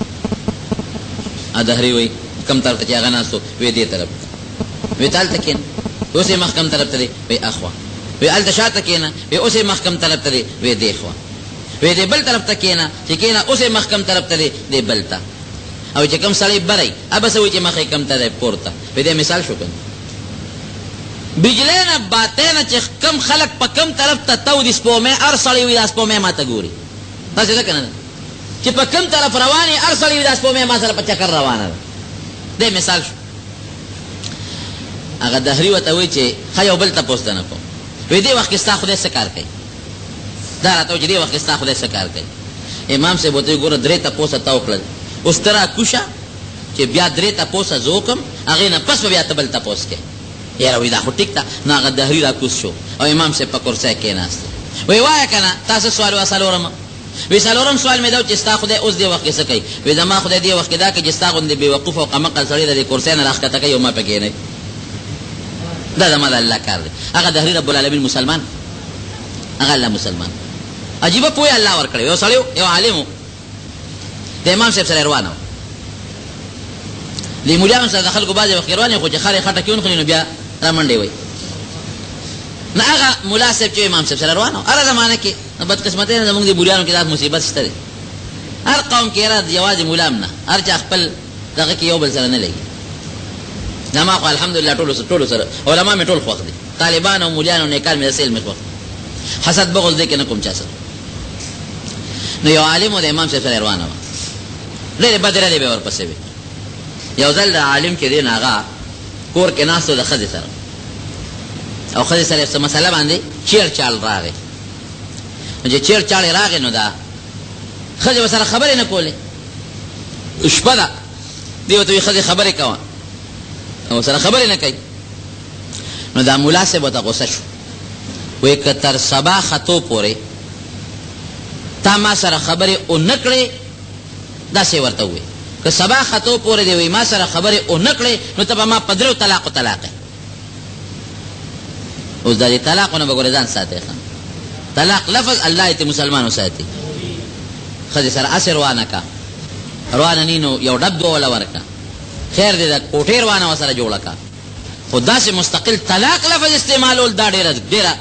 دهري وایي کم طرف ته چې هغه ناست و وایي دې طرف ته وایي ته هلته کښېنه اوس یې مخ کم طرف ته دی وایي اخوا وایي هلته شاته کښېنه وایي اوس یې مخ کم طرف ته دی وایي دې خوا وایي دې بل طرف ته کښېنه چې کښېنه اوس یې مخ کم طرف ته دی دې بل ته او چې کم سړی بری ابه څه وایي چې مخ یې کم ته دی پورته وایي دې مثال شو که بجلی نه باطی نه چې کم خلک په کم طرف ته تو دي سپومې هر سړی وي دا سپومې ما ته ګوري داسې ده که نه چې په کم طرف روان یې هر سړی وي دا سپومې ما سره په چکر روانه ده دې مثال شو هغه دهري ورته وایي چې ښه یو بل تپوس ته نه کوم وایي دې وخت کې ستا خدای څه کار کوي دا راته وایي چې دې وخت کې ستا خدای څه کار کوي امام صاحب ورته وایي ګوره 3 تپوسه تا وکړل اوس ته راکوشه چې بیا 3 تپوسه زه وکړم هغې نه پس به بیا ته بل تپوس کوې یاره وایي دا خو ټیک ده نو هغه دهري راکوز شو او امام صاحب په کرسی کېناست وایي وایه که نه تاسو سوال وه څلورمه وی څلورم سوال مې دا چې ستا خدای اوس دې وخت کې څه کوي وی زما خدای دې وخت کې دا کوي چې ستا غوندې بېوقوف او قمقل سړی د دې کرسۍ نه راښکته کوي او ما پکې نه دا زما د الله کار دی هغه دهري رب العالمین مسلمان هغه الله مسلمان عجیبه پوهې الله ورکړی یو سړی یو عالم و د امام صاحب سره روانه و د مولیانو سره د خلکو بعضې وخت روان خو چې خر یې خټه کې ونښلي نو بیا را منډې وایي نو هغه ملا صاحب چې امام صاحب سره روان و هره زمانه کې بدقسمتۍ نه زموږ د مولیانو کې داسې مصیبت شته دی هر قوم کې یاره یوازې مولام نه هر چا خپل دغه کې یو بل سره نه لګي زما خو الحمدلله ټولو سره علما مې ټول خوښ دي طالبان او مولیان او نیکان مې د سیل مې خوښ حسد بغض دی کې نه کوم چا سره نو یو عالم و د امام صاحب سره روانه وه ډېرې بدې ردې به ورپسې وې یو ځل د عالم چې دی نو هغه کور کې ناست و د ښځې سره او ښځې سره څه مسله باندې چیر چال راغی نو چې چیر چاړې راغې نو دا ښځې به سره خبرې نه کولې شپه ده دې ورته وایي ښځې خبرې کوه او سره خبرې نه کوي نو دا ملا صاحب ورته غوسه شو وایي که تر سبا خطو پورې تا ما سره خبرې ونه کړې داسې ورته ووایي که سبا خطو پورې دی وایي ما سره خبرې ونه کړې نو ته به ما په 3 طلاقو طلاقې اوس دا دې طلاقو نه به ګورې ځان ساتئ طلاق لفظ الله ته مسلمانو ساتي ښځې سره اسې روانه کا روانه نی نو یو ډب دوه وله ورکه خیر دی د کوټې روانه ورسره جوړه کا خو داسې مستقل طلاق لفظ استعمالول دا ډېره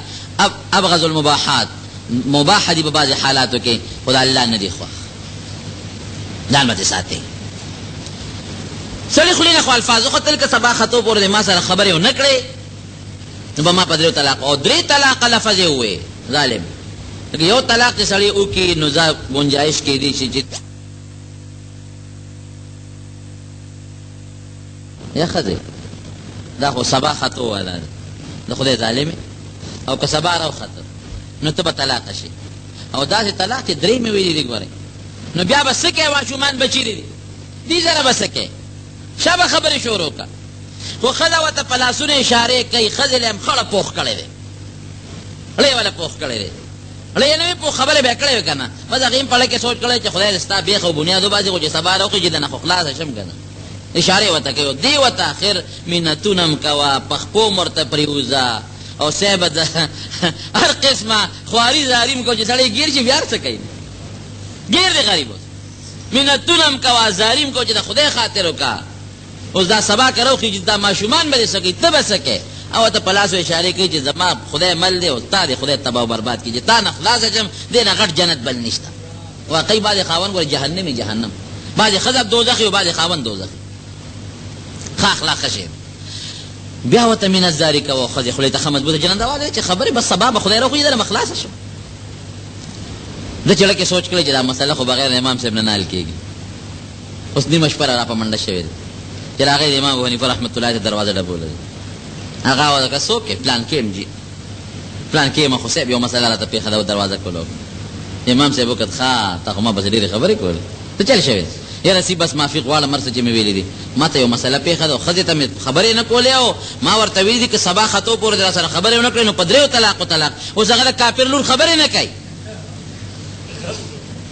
ابغض المباحات مباح دي په بعضې حالاتو کې خو د الله نه دي خوښ ځان به دې ساتئ سړي خولې نه خو الفاظ وختل که سبا خطو پورې د ما سره خبرې ونه کړې نو به ما په دریو طلاق او درې طلاقه لفظ یې ووایې ظالم. لکه یو طلاق چې سړی وکړي نو ځا گنجایش کېدی شي چې یا ښځې دا خو سبا خطو والا ده د خدای ظالمې، او که سبا راوخته نو ته به طلاقه شي. او داسې طلاق چې درې مې ویلي دي ګورئ، نو بیا به څه کوې؟ ماشومان به چیرې دي؟ دې ځره به څه کوې؟ شا به خبرې شروع کړه. خو ښځه ورته په لاسونو اشارې کوي، ښځې له هم خړه پوخ کړی دی، خړې والا پوخ کړی دی، خړې نه وي پوخ خبرې به یې کړې وي که نه. بس هغې هم په اړه کې سوچ کړی چې خدای دې ستا بیخ او بنیاد وباسي، خو چې سبا راوخېږي د نه خو خلاصه شم که نه. اشارې ورته کوي، دې ورته اخر منتونه هم کوه، پخپو م ورته پرېوځه، او صاحب د هر قسمه خواري زاري م کو چې سړی ګیر شي بیا څه کوي؟ ګیر دی غریب. اوس منتونه هم کوه، زاري م کو چې د خدای خاطر وکړه. اوس دا سبا که راوخېږي دا ماشومان به دې څه کوي؟ ته به څه کوې؟ او ورته په لاسو اشارې کوي چې زما خدای مل دی او تا دې خدای تباه و برباد کړي، چې تا نه خلاصه شم دې نه غټ جنت بل نشته. واقعي بعضې خاوند ګورې جهنم یې جهنم، بعضې ښځه دوزخ او بعضې خاوند دوزخ. ښه اخلاق ښه شی. بیا ورته مینځداري کوه، ښځې خولې ته ښه مضبوطه جننده والی چې خبرې بس سبا به خدای راوخېږي دله به خلاصه شم. ده چې لکې سوچ کړی چې دا مسله خو بغیر د امام صاحب نه نه حل کېږي. اوس نیمه شپه را په منډه شوې ده چې راغی د امام ابو حنیفه رحمت الله ته دروازه ډبوله ده. هغه ورته څوک یې؟ پلان کې یم جي، پلان کې یم خو صاحب یو مسله راته پېښه ده، دروازه کوله. امام صاحب وکړه ښه تا خو ما بس ډېرې خبرې کولې، ته چل شوې ده؟ یاره سی بس معافي غواړم مرسه چې مې ویلي دي، ما ته یو مسله پېښه ده، ښځې ته مې خبرې نه کولې او ما ورته ویلي دي که سبا خطو پورې در سره خبرې ونه کړې نو په دریو طلاقو طلاق. اوس هغه د کافر لور خبرې نه کوي،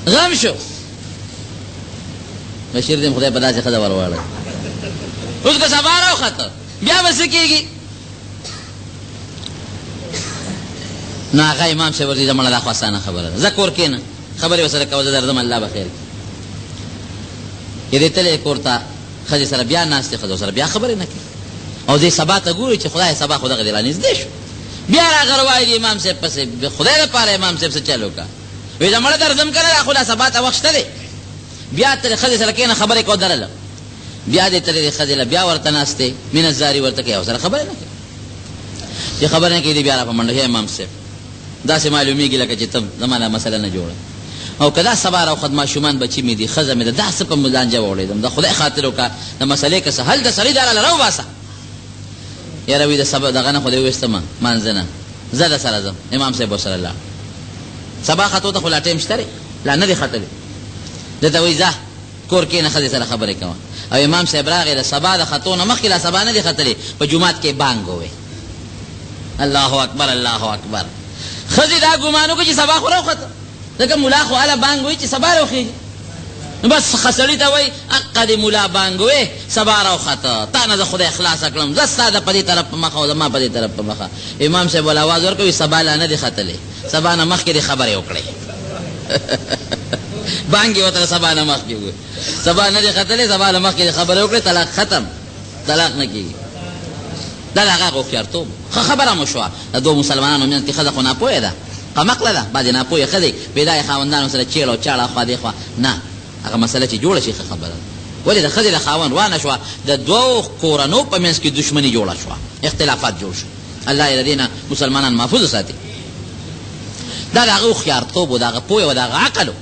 غم شو. بشیر دې خدای په داسې ښځه ور واړوي. اوس که سبا راوخته بیا به څه کېږي؟ نو هغه امام صاحب ورته زمانه دا خو اسانه خبره ده، ځه کور کښېنه، خبرې ورسره کوه، زه درځم، الله به خیر کړي. دې تللی کور ته، ښځې سره بیا ناستې، ښځو سره بیا خبرې نه کوي. او دې سبا ته ګوري چې خدای سبا خو دغه دې رانږدې شو. بیا راغله وایي د امام صاحب پسې، خدای دپاره امام صاحب څه چل وکړه؟ وایي زه مړه درځم که نه، خو دا سبا ته وخت شته دی. بیا ترې ښځې سره کښېنه، خبرې کوه درله. بیا دې ترې ښځې له بیا ورته ناستې، مینځداري ورته کوي، او سره خبرې نه کوي. چې خبرې نه کوي دې بیا را په منډه، هی امام صاحب داسې معلومیږي لکه چې ته زما دا مسله نه جوړه. او که دا سبا راوخت ماشومان بچي مې دي، ښځه مې ده، دا څه په لانجه واوړېدم، د خدای خاطر وکړه، د مسلې که څه حل د سړي دا راله راوباسه. یاره وایي د سبا دغه نه خو دې وویستمه مانځه نه، زه در سره ځم. امام صاحب ورسره لاړ. سبا خطو ته خو لا ټایم شته دی، لا نه دی ختلی. ده ته وایي ځه کور کښېنه، ښځې سره خبرې کوه. او امام صاحب راغی د سبا د خطو نه مخکې لا سبا نه دی ختلی، په جومات کې بانګ ووی. الله اکبر الله اکبر. ښځې دا ګمان وکړه چې سبا خو راوخته، ځکه ملا خو هله بانګ وایي چې سبا راوخېږي. نو بس سړي ته وایي حقه دې ملا بانګ وی سبا راوخته، تا نه زه خدای خلاصه کړم، زه ستا د په دې طرف په مخه او زما په دې طرف په مخه. امام صاحب ول اواز ورکوي سبا لا نه دي ختلی، سبا نه مخکې دې خبرې وکړې. بانګ یې ورته سبا نه مخکې ووایي، سبا نه دي ختلی، سبا نه مخکې دې خبرې وکړې، طلاق ختم، طلاق نه کېږي. دا د هغه هوښیارتوب. ښه خبره مو شوه د دوو مسلمانانو منځ کې ښځه خو ناپوهه ده، قمقله ده، بعضې ناپوهې ښځې پیدا یې خاوندانو سره چیړ او چاړه خوا دې خوا نه، هغه مسله چې جوړه شي ښه خبره ده. ولې د ښځې له خاوند روانه شوه، د دوو کورنو په منځ کې دشمني جوړه شوه، اختلافات جوړ شو. الله یې د دې نه مسلمانان محفوظ وساتي. دا د هغه هوښیارتوب و، د هغه پوهې و، د هغه عقل و،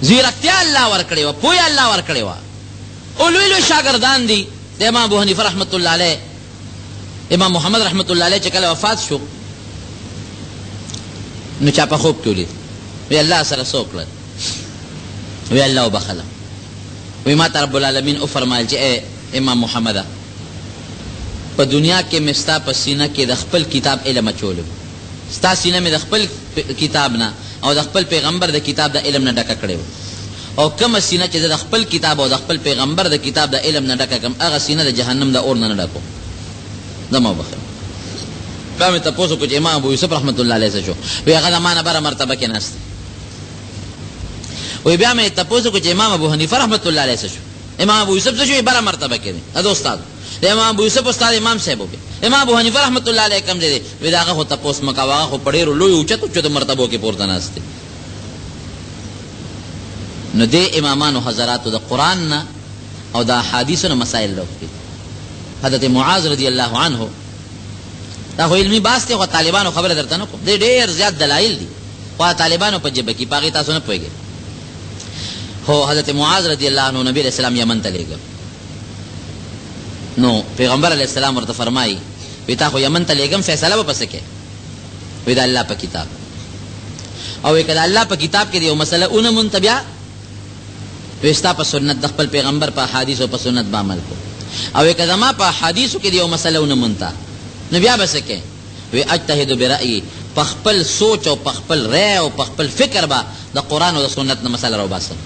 زیرکتیا الله ورکړې وه، پوهې الله ورکړې وه. او لوی لوی شاګردان دي د امام ابو حنیفه رحمت الله علیه. امام محمد رحمت الله علیه چې کله وفات شو نو چا په خوب کې ولید، وی الله سره څه وکړل؟ وی الله وبخله. وی ما ته رب العالمین وفرمایل چې ای امام محمده، په دنیا کې مې ستا په سینه کې د خپل کتاب علم اچولی، ستا سینه مې د خپل کتاب نه او د خپل پیغمبر د کتاب د علم نه ډکه کړې وه، او کومه سینه چې د خپل کتاب او د خپل پیغمبر د کتاب د علم نه ډکه کړم، هغه سینه د جهنم د اور نه نه ډکو. دا ما وبخل. بیا مې تپوس وکړو چې امام ابو یوسف رحمت الله علیه څه شو؟ وی هغه د ما نه بره مرتبه کې ناست. وی بیا مې تپوس وکړو چې امام ابو حنیفه رحمت الله علیه څه شو؟ امام ابو یوسف څه شو؟ بره مرتبه کې دی، دا استاد د امام ابو یوسف استاد امام صاحب وبې. امام ابو حنیفه رحمت الله علیه کوم ځای دی؟ وی د هغه خو تپوس مه کوه، هغه خو په ډېرو لویو اوچتو مرتبو کې پورته ناست دی. نو دې امامانو حضراتو د قرآن نه او د احادیثو نه مسائل راوښتي. حضرت معاذ رضی الله عنه دا خو علمي بحث دی، خو طالبانو خبره درته نه کوم، دی ډېر زیات دلایل دي، خو طالبانو په جبه کې په هغې تاسو نه پوهېږئ. هو حضرت معاذ رضی الله عنه نبی علیہ السلام یمن ته لېږه، نو پیغمبر علیہ السلام ورته فرمایي وی تا خو یمن ته لېږم، فیصله به پسې کې وی د الله په کتاب، او وی که د الله په کتاب کې د یو مسله ونه مونته بیا وی ستا په سنت د خپل پیغمبر په احادیثو په سنت به عمل کو، او وی که زما په احادیثو کې د یو مسله ونه مونته نو بیا به څه کې وی اجتهد برأیي، په خپل سوچ او په خپل رأی او په خپل فکر به د قرآن او د سنت نه مسله راوباسم،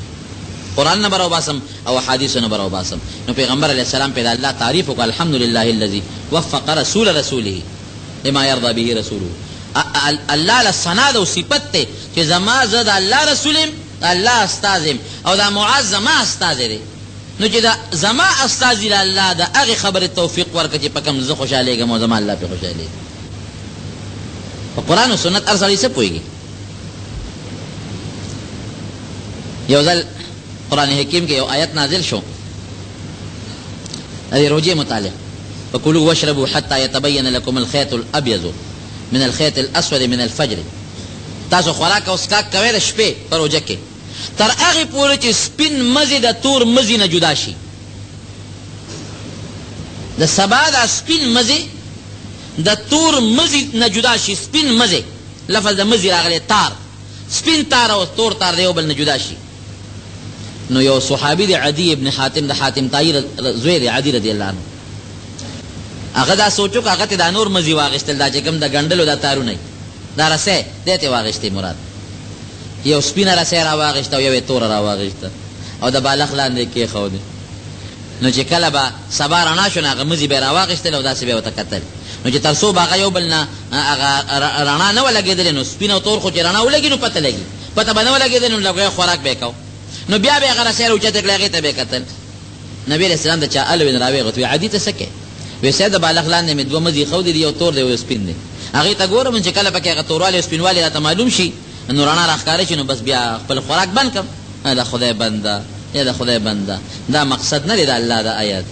قرآن نه به راوباسم او احادیثو نه به راوباسم. نو پیغمبر علیہ السلام پې د الله تعریف وکړه، الحمدلله الذي وفق رسول رسوله لما يرضى به رسوله. الله له ثنا ده او صفت دی چې زما زه د الله رسول یم، د الله استاذ یم، او دا معاذ زما استاذ دی. نو چې دا زما استاذ له الله د هغې خبرې توفیق ورکړه چې په کوم زه خوشحالېږم او زما الله پې خوشحالېږي. په قرآن او سنت هر سړی څه پوهېږي. یو ځل قرآن حکیم کې یو آیت نازل شو د دې روجې متعلق، فکلوا واشربوا حتى يتبين لكم الخيط الابيض من الخيط الاسود من الفجر. تاسو خوراک او څښاک کوئ د شپې په روجه کې تر هغې پورې چې سپین مزې د تور مزې نه جدا شي. د سبا دا سپین مزې د تور مزې نه جدا شي، سپین مزې لفظ د مزې راغلی، تار، سپین تار او تور تار د یو بل نه جدا شي. نو یو صحابي دی عدی ابن حاتم د حاتم طایی زوی دی، عدی رضی الله عنه، هغه دا سوچو که هغه ته دا نور مزي واغېستل، دا چې کوم د ګنډلو دا تارونه دا رسۍ دی ته واغېستې مراد، یو سپینه رسۍ را واغېسته او یو یې توره را واغېسته او د بالښت لاندې یې کېښودې. نو چې کله به سبا رڼا شو نو هغه مزي به یې را واغېستل او داسې به یې ورته کتل. نو چې تر څو به هغه یو بل نه هغه رڼا نه وه لګېدلې، نو سپین او تور خو چې رڼا ولګي نو پته لګي، پته به نه ولګېدل نو لږ خوراک به یې کو. نو بیا به یې هغه رسۍ راوچته کړې، هغې ته به یې کتل. نبي علیه السلام د چا الوین راویغت وی عدي ته څه کې؟ وی سید د بالښت لاندې مې دوه مزي ایښودې دي، یو تور دی یو سپین دی. هغې ته ګورم چې کله پکې هغه توروالی او سپینوالی راته معلوم شي نو رڼا راښکاره شي، نو بس بیا خپل خوراک بند کړم. د خدای بنده یا د خدای بنده، دا مقصد نه دی د الله د آیات،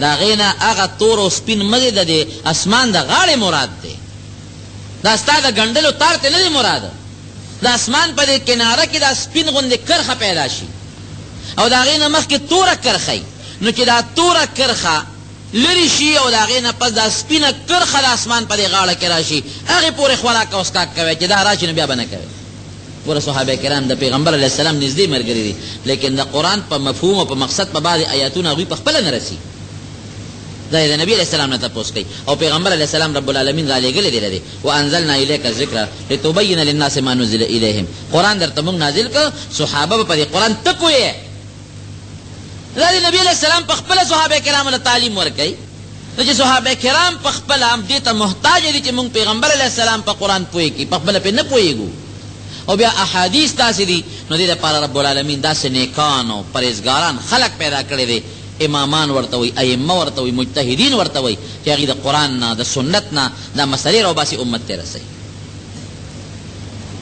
د هغې نه هغه تور او سپین مزې د دې اسمان د غاړې مراد دی، دا ستا د ګنډلو تار ته نه دی مراد. د اسمان په دې کناره کې دا سپین غوندې کرښه پیدا شي او د هغې نه مخکې توره کرښه وي، نو چې دا توره کرښه لرې شي او د هغې نه پس دا سپینه کرښه د اسمان په دې غاړه کې را شي، هغې پورې خوراک او څښاک کوئ، چې دا را شي نو بیا به نه کوئ. پوره صحابه کرام د پیغمبر علیه السلام نږدې ملګري دي، لیکن د قرآن په مفهوم او په مقصد په بعضې آیاتونه هغوی په خپله نه رسي. دا یې د نبي علیه السلام نه تپوس کوي، او پیغمبر علیه السلام رب العالمین را لېږلی دی لري وانزلنا الیک الذکر لتبین للناس ما نزل الیهم. قرآن درته موږ نازل کړ، صحابه به په دې قرآن ته پوهې. دا د نبي علیه السلام په خپله صحابه کرامو له تعلیم ورکوي، نو چې صحابه کرام په خپله هم دې ته محتاج دي چې موږ پیغمبر علیه السلام په قرآن پوهې کړي، په خپله پرې نه پوهېږو. او بیا احادیث داسې دي، نو دې دپاره رب العالمین داسې نیکان او پرهیزګاران خلق پیدا کړی دی، امامان ورته وایي، ائمه ورته وایي، مجتهدین ورته وایي، چې هغې د قرآن نه د سنت نه دا مسلې راوباسي امت ته رسوي.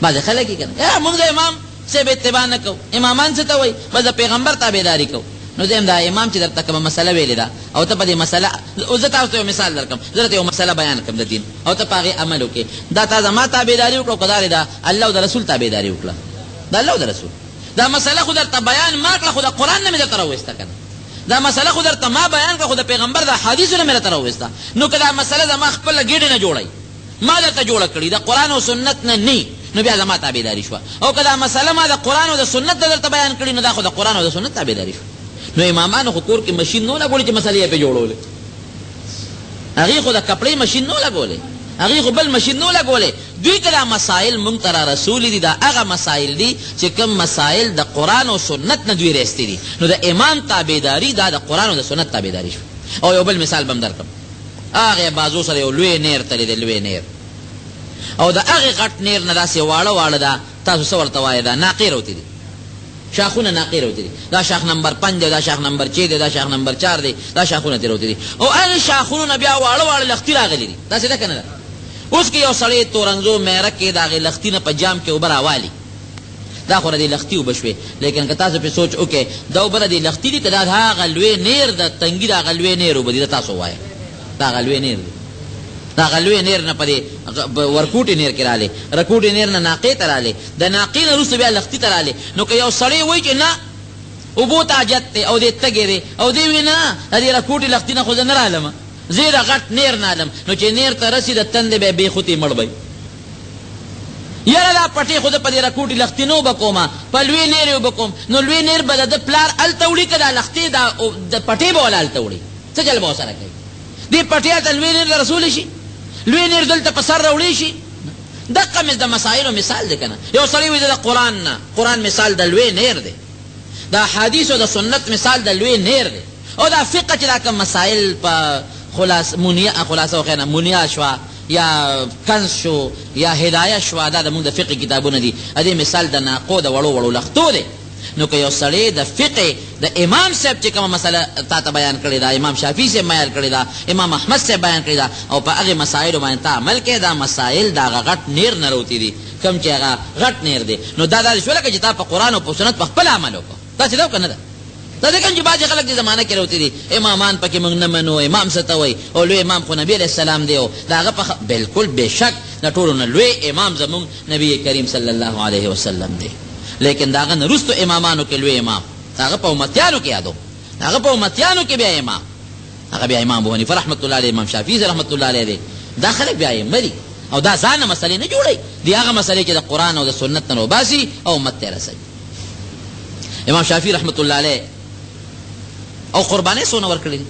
بعضې خلک یې که نه موږ د امام صاحب اتباع نه کوو. امامان څه ته وایي؟ بس د پیغمبر تابعداري کوو. نو زه یم دا امام چې درته کومه مسله ویلې ده او ته په دې مسله، زه تاسو ته یو مثال درکړم، زه درته یو مسله بیان کړم د دین او ته په هغې عمل وکړې، دا تا زما تابعداري وکړه او که دا د الله او د رسول تابعداري وکړه، د الله او د رسول دا مسله خو درته بیان ما کړه، خو د قرآن نه مې درته راوویسته که نه، دا مسله خو درته ما بیان کړه، خو د پیغمبر د حدیثو نه مې درته راوویسته. نو که دا مسله زما خپله ګېډې نه جوړوي، ما درته جوړه کړي، د قرآن او سنت نه نه، نو بیا زما تابعداري شوه. او که دا مسله ما د قرآن او د سنت نه درته بیان کړي، نو دا خو د قرآن او د سنت تابعداري شوه. نو امامانو خو کور کې مشین نه لګولې چې مسلې یې پې جوړولې، هغې خو د کپړې مشین نه لګولې، هغې خو بل مشین نه لګولې. دوی که دا مسایل موږ ته را رسولي دي، دا هغه مسایل دي چې کوم مسایل د قرآن او سنت نه دوی رستی دي، نو د امام تابعداري دا د قرآن او د سنت تابعداري شوه. او یو بل مثال به هم درکړم، هغې بازو سره یو لوی نیر تللی دی، لوی نیر، او د هغې غټ نیر نه داسې واړه واړه ده، تاسو څه ورته وایې، دا ناقې راوتې دي، شاخونه ناقې راوتې دي، دا شاخ نمبر 5 دی، دا شاخ نمبر 6 دی، دا شاخ نمبر 4 دی، دا شاخونه ترې راوتې دي. او هغې شاخونو نه بیا واړه واړه لښتي راغلي دي، داسې ده که نه ده؟ اوس که یو سړی تورنځو میره کې د هغې لښتي نه په جام کې اوبه راوالي، دا خو د دې لښتي اوبه شوې، لیکن که تاسو پرې سوچ وکړئ دا اوبه د دې لښتي دي که دا د هغه لوی نیر د تنګي د هغه لوی نیر اوبه دي، دا تاسو ووایه دا هغه لوی نیر دی. دا غلوی نیر نه پدې ورکوټي نیر کې رااله رکوټي نیر نه ناقې ته رااله د ناقې نه وروسته بیا لختي ته رااله نو که یو سړی وایي چې نه اوبو ته حاجت دی او دې تږی دی او دې وایي نه دې رکوټي لختي نه خو زه نه رالم زه د غټ نیر نه الم نو چې نیر ته رسي د تندې به بېخوتې مړ به یاره دا پټې خو د په دې رکوټي لختي نه اوبه کومه په لوی نیر یې اوبه کوم نو لوی نیر به د پلار هلته وړي که دا لختې د پټې به وله هلته وړي څه چل به ورسره کوي دې پټې هلته لوی نیر ته رسولی شي لوی نیر دلته په سر راوړی شي دقه مې د مسایلو مثال دی که نه یو سړی وایي د قرآن نه قرآن مثال د لوی نیر دی د حدیثو د سنت مثال د لوی نیر دی او دا فقه چې دا کوم مسایل په خلاصه وخیره منیا شوه یا کنز شو یا هدایه شوه دا زموږ د فقه کتابونه دي دې مثال د ناقو د وړو وړو لختو دی نو که یو سړی د فقه د امام صاحب چې کومه مسله تا ته بیان کړې ده امام شافعي صاحب بیان کړې ده امام احمد صاحب بیان کړې ده او په هغې مسایلو باندې ته عمل کوې دا مسایل د هغه غټ نیر نه راوتي دي کوم چې هغه غټ نیر دی نو دا داسې شوله که چې تا په قرآن او په سنت په خپل عمل وکړو داسې ده که نه ده دا ځکه چې بعضې خلک دې زمانه کې راوتي دي امامان پکې موږ نه منو امام څه ته وایي او لوی امام خو نبي علیه السلام دی او د هغه په بلکل بېشک د ټولو نه لوی امام زموږ نبي کریم صلی الله علیه وسلم دی لیکن داغه نه رستو امامانو کې لوی امام هغه په امتیانو کې یادو هغه په امتیانو کې بیا امام هغه بیا امام ابو حنیفه رحمت الله علیه امام شافعي رحمت الله علیه دی دا خلک بیا ائمه دي او دا ځانه مسلې نه جوړوي دی هغه مسلې چې د قرآن او د سنت نه وباسي او امت ته رسوي امام شافعي رحمت الله علیه او قربانۍ څونه ورکړي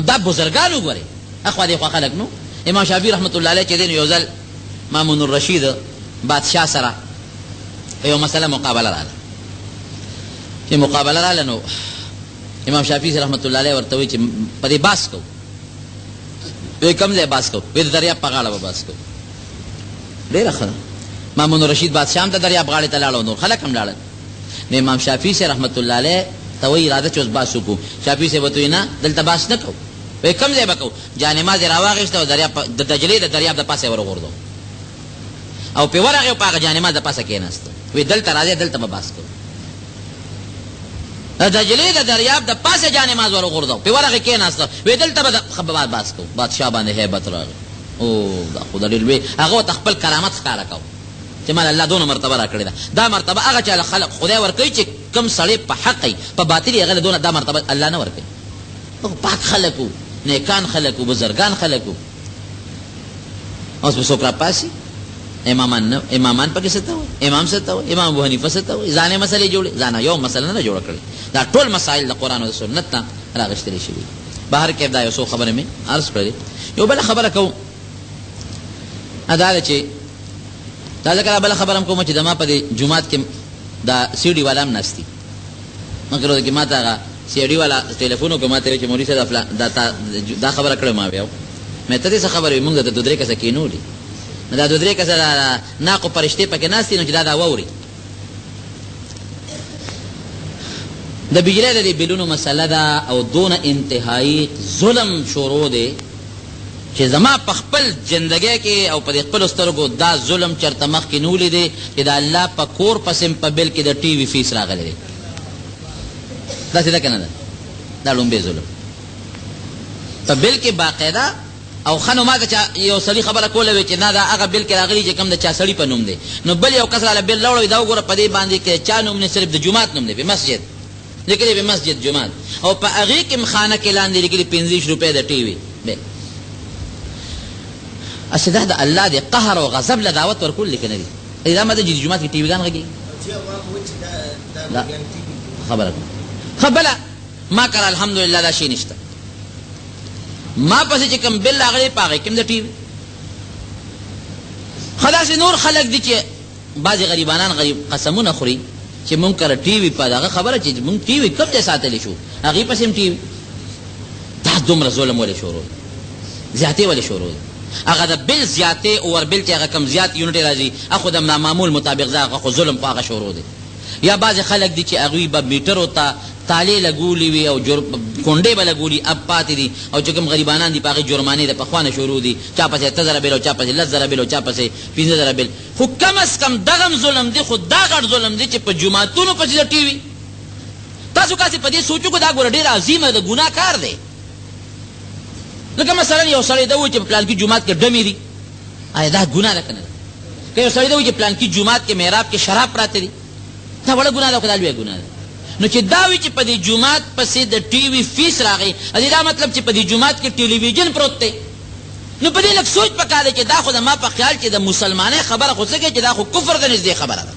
دا بزرګان وګورئ اخوا دې خوا خلک نو امام شافعي رحمت الله علیه چې دی نو یو ځل مامون الرشید بادشاه سره یو مسله مقابله رااله چې مقابله رااله نو امام شافعي رحمت الله علیه ورته وایي چې په دې باس کوو وایي کوم ځای باس کوو وایي د دریاب په غاړه به باس کوو ډېره ښه ده مامون الرشید بادشاه هم د دریاب غاړې ته لاړ او نور خلک هم لاړل نو امام شافعي رحمت الله علیه ته وایي راځه چې اوس باس وکړو شافعي صاحب ورته وایي نه دلته باس نه کوو وایي کوم ځای به کوو جانماز یې راواخېسته او د دجلې د دریاب د پاسه یې ورغورځو او پې ورغې او په هغه جانماز د پاسه کېناسته وی دلته راځي دلته به باس کوو د دجلې د دریاب د پاسه جانماز ورغورځو پې ورغې کېناسته وی دلته به باس کوو بادشاه باندې هیبت راغی او دا خو د ډېر لوی هغه ورته خپل کرامت ښکاره کوو چې مال الله دونه مرتبه را کړې ده دا مرتبه هغه چا خلق خدای ورکوي چې کوم سړی په حق وي په باطل یې هغه دونه دا مرتبه الله نه ورکوي پاک خلک وو نیکان خلک وو بزرګان خلک وو اوس به څوک راپاسي امامان پکې څه ته وایي امام څه ته وایي امام ابو حنیفه څه ته وایي ځانې مسلې جوړې ځانه یو مسله نه جوړه کړې دا ټول مسایل د قرآن او د سنت نه راغښتلې شوي بهر کې دا یو څو خبرې مې عرض کړلې یو بله خبره کوم دا ده چې دا ځکه بله خبره هم کوم چې زما په دې جومات کې دا سی ډي والا هم ناست دي مګر ورځ کې ما ته هغه سی ډي والا ټلیفون وکړ ما ته ویل چې مولوي صاحب دا خبره کړې ما بیا مې ته دې څه خبره وي موږ د دوه درې کسه کېنولي نو دا دوه درې کسه ناقو پرشتې پکې ناست دي نو چې دا واوري د بجلی د دې بلونو مسله ده او دونه انتهایی ظلم شروع دی چې زما په خپل زندګۍ کې او په دې خپلو سترګو دا ظلم چېرته مخکې نیولی دی چې د الله په کور پسې په بل کې د ټي وي فیس راغلی دی داسې ده که نه ده دا لومبی ظلم په بل کې باقاعده او ښه نو ما که یو سړي خبره کوله وی چې نه دا هغه بل کې راغلي چې کوم د چا سړي په نوم دی نو بل یو کس راله بل راوړی دا وګوره په دې باندې کې چا نوم نه صرف د جومات نوم دی په مسجد لیکلي په مسجد جومات او په هغې کې م خانه کې لاندې لیکلي 25 روپۍ د ټي وي اصل دا د الله د قهر او غضب له دعوت ورکول لیکه نه دي دا ماته چې جومات کې ټي وي ګان غږېږي خبره خبله ما کړه الحمدلله دا شی نشته ما پسې چې کوم بل راغلی په هغې کې هم د ټي وي ښه داسې نور خلک دي چې بعضې غریبانان غریب قسمونه خوري چې مونږ کره ټي وي په دغه خبره چې مونږ ټي وي کوم ځای ساتلی شو هغې پسې هم ټي وي دا دومره ظلم ولې شروع دی زیاتې ولې شروع دی هغه د بل زیاتې او ور بل چې هغه کم زیات یونټې راځي هغه د معمول مطابق ده هغه خو ظلم په هغه شروع دی یا بعضې خلک دي چې هغوی به میټرو ته تالې لګولي وي او کونډې به لګولي اب پاتې دي او چې کوم غریبانان دي په هغې جرمانې د پخوانه شروع دي چا پسې 8 زره بل او چا پسې 10 زره بل او چا پسې 15 زره بل خو کم از کم دغم ظلم دی خو دا غټ ظلم دی چې په جوماتونو پسې د ټي وي تاسو کاسې په دې سوچو کو دا ګوره ډېر عظیمه د ګناه کار دی لکه مثلا یو سړی دا وایي چې په پلانکي جومات کې ډمې دي، آیا دا ګناه ده که نه ده؟ که یو سړی دا وایي چې پلانکي جومات کې محراب کې شراب پراته دي، دا وړه ګناه ده که دا لویه ګناه ده؟ نو چې دا وي چې په دې جومات پسې د ټي وي فیس راغی، دا مطلب چې په دې جومات کې ټلویزیون پروت دی، نو په دې لږ سوچ پکار دی چې دا خو زما په خیال چې د مسلمانۍ خبره خو څه کوي چې دا خو کفر ته نږدې خبره ده،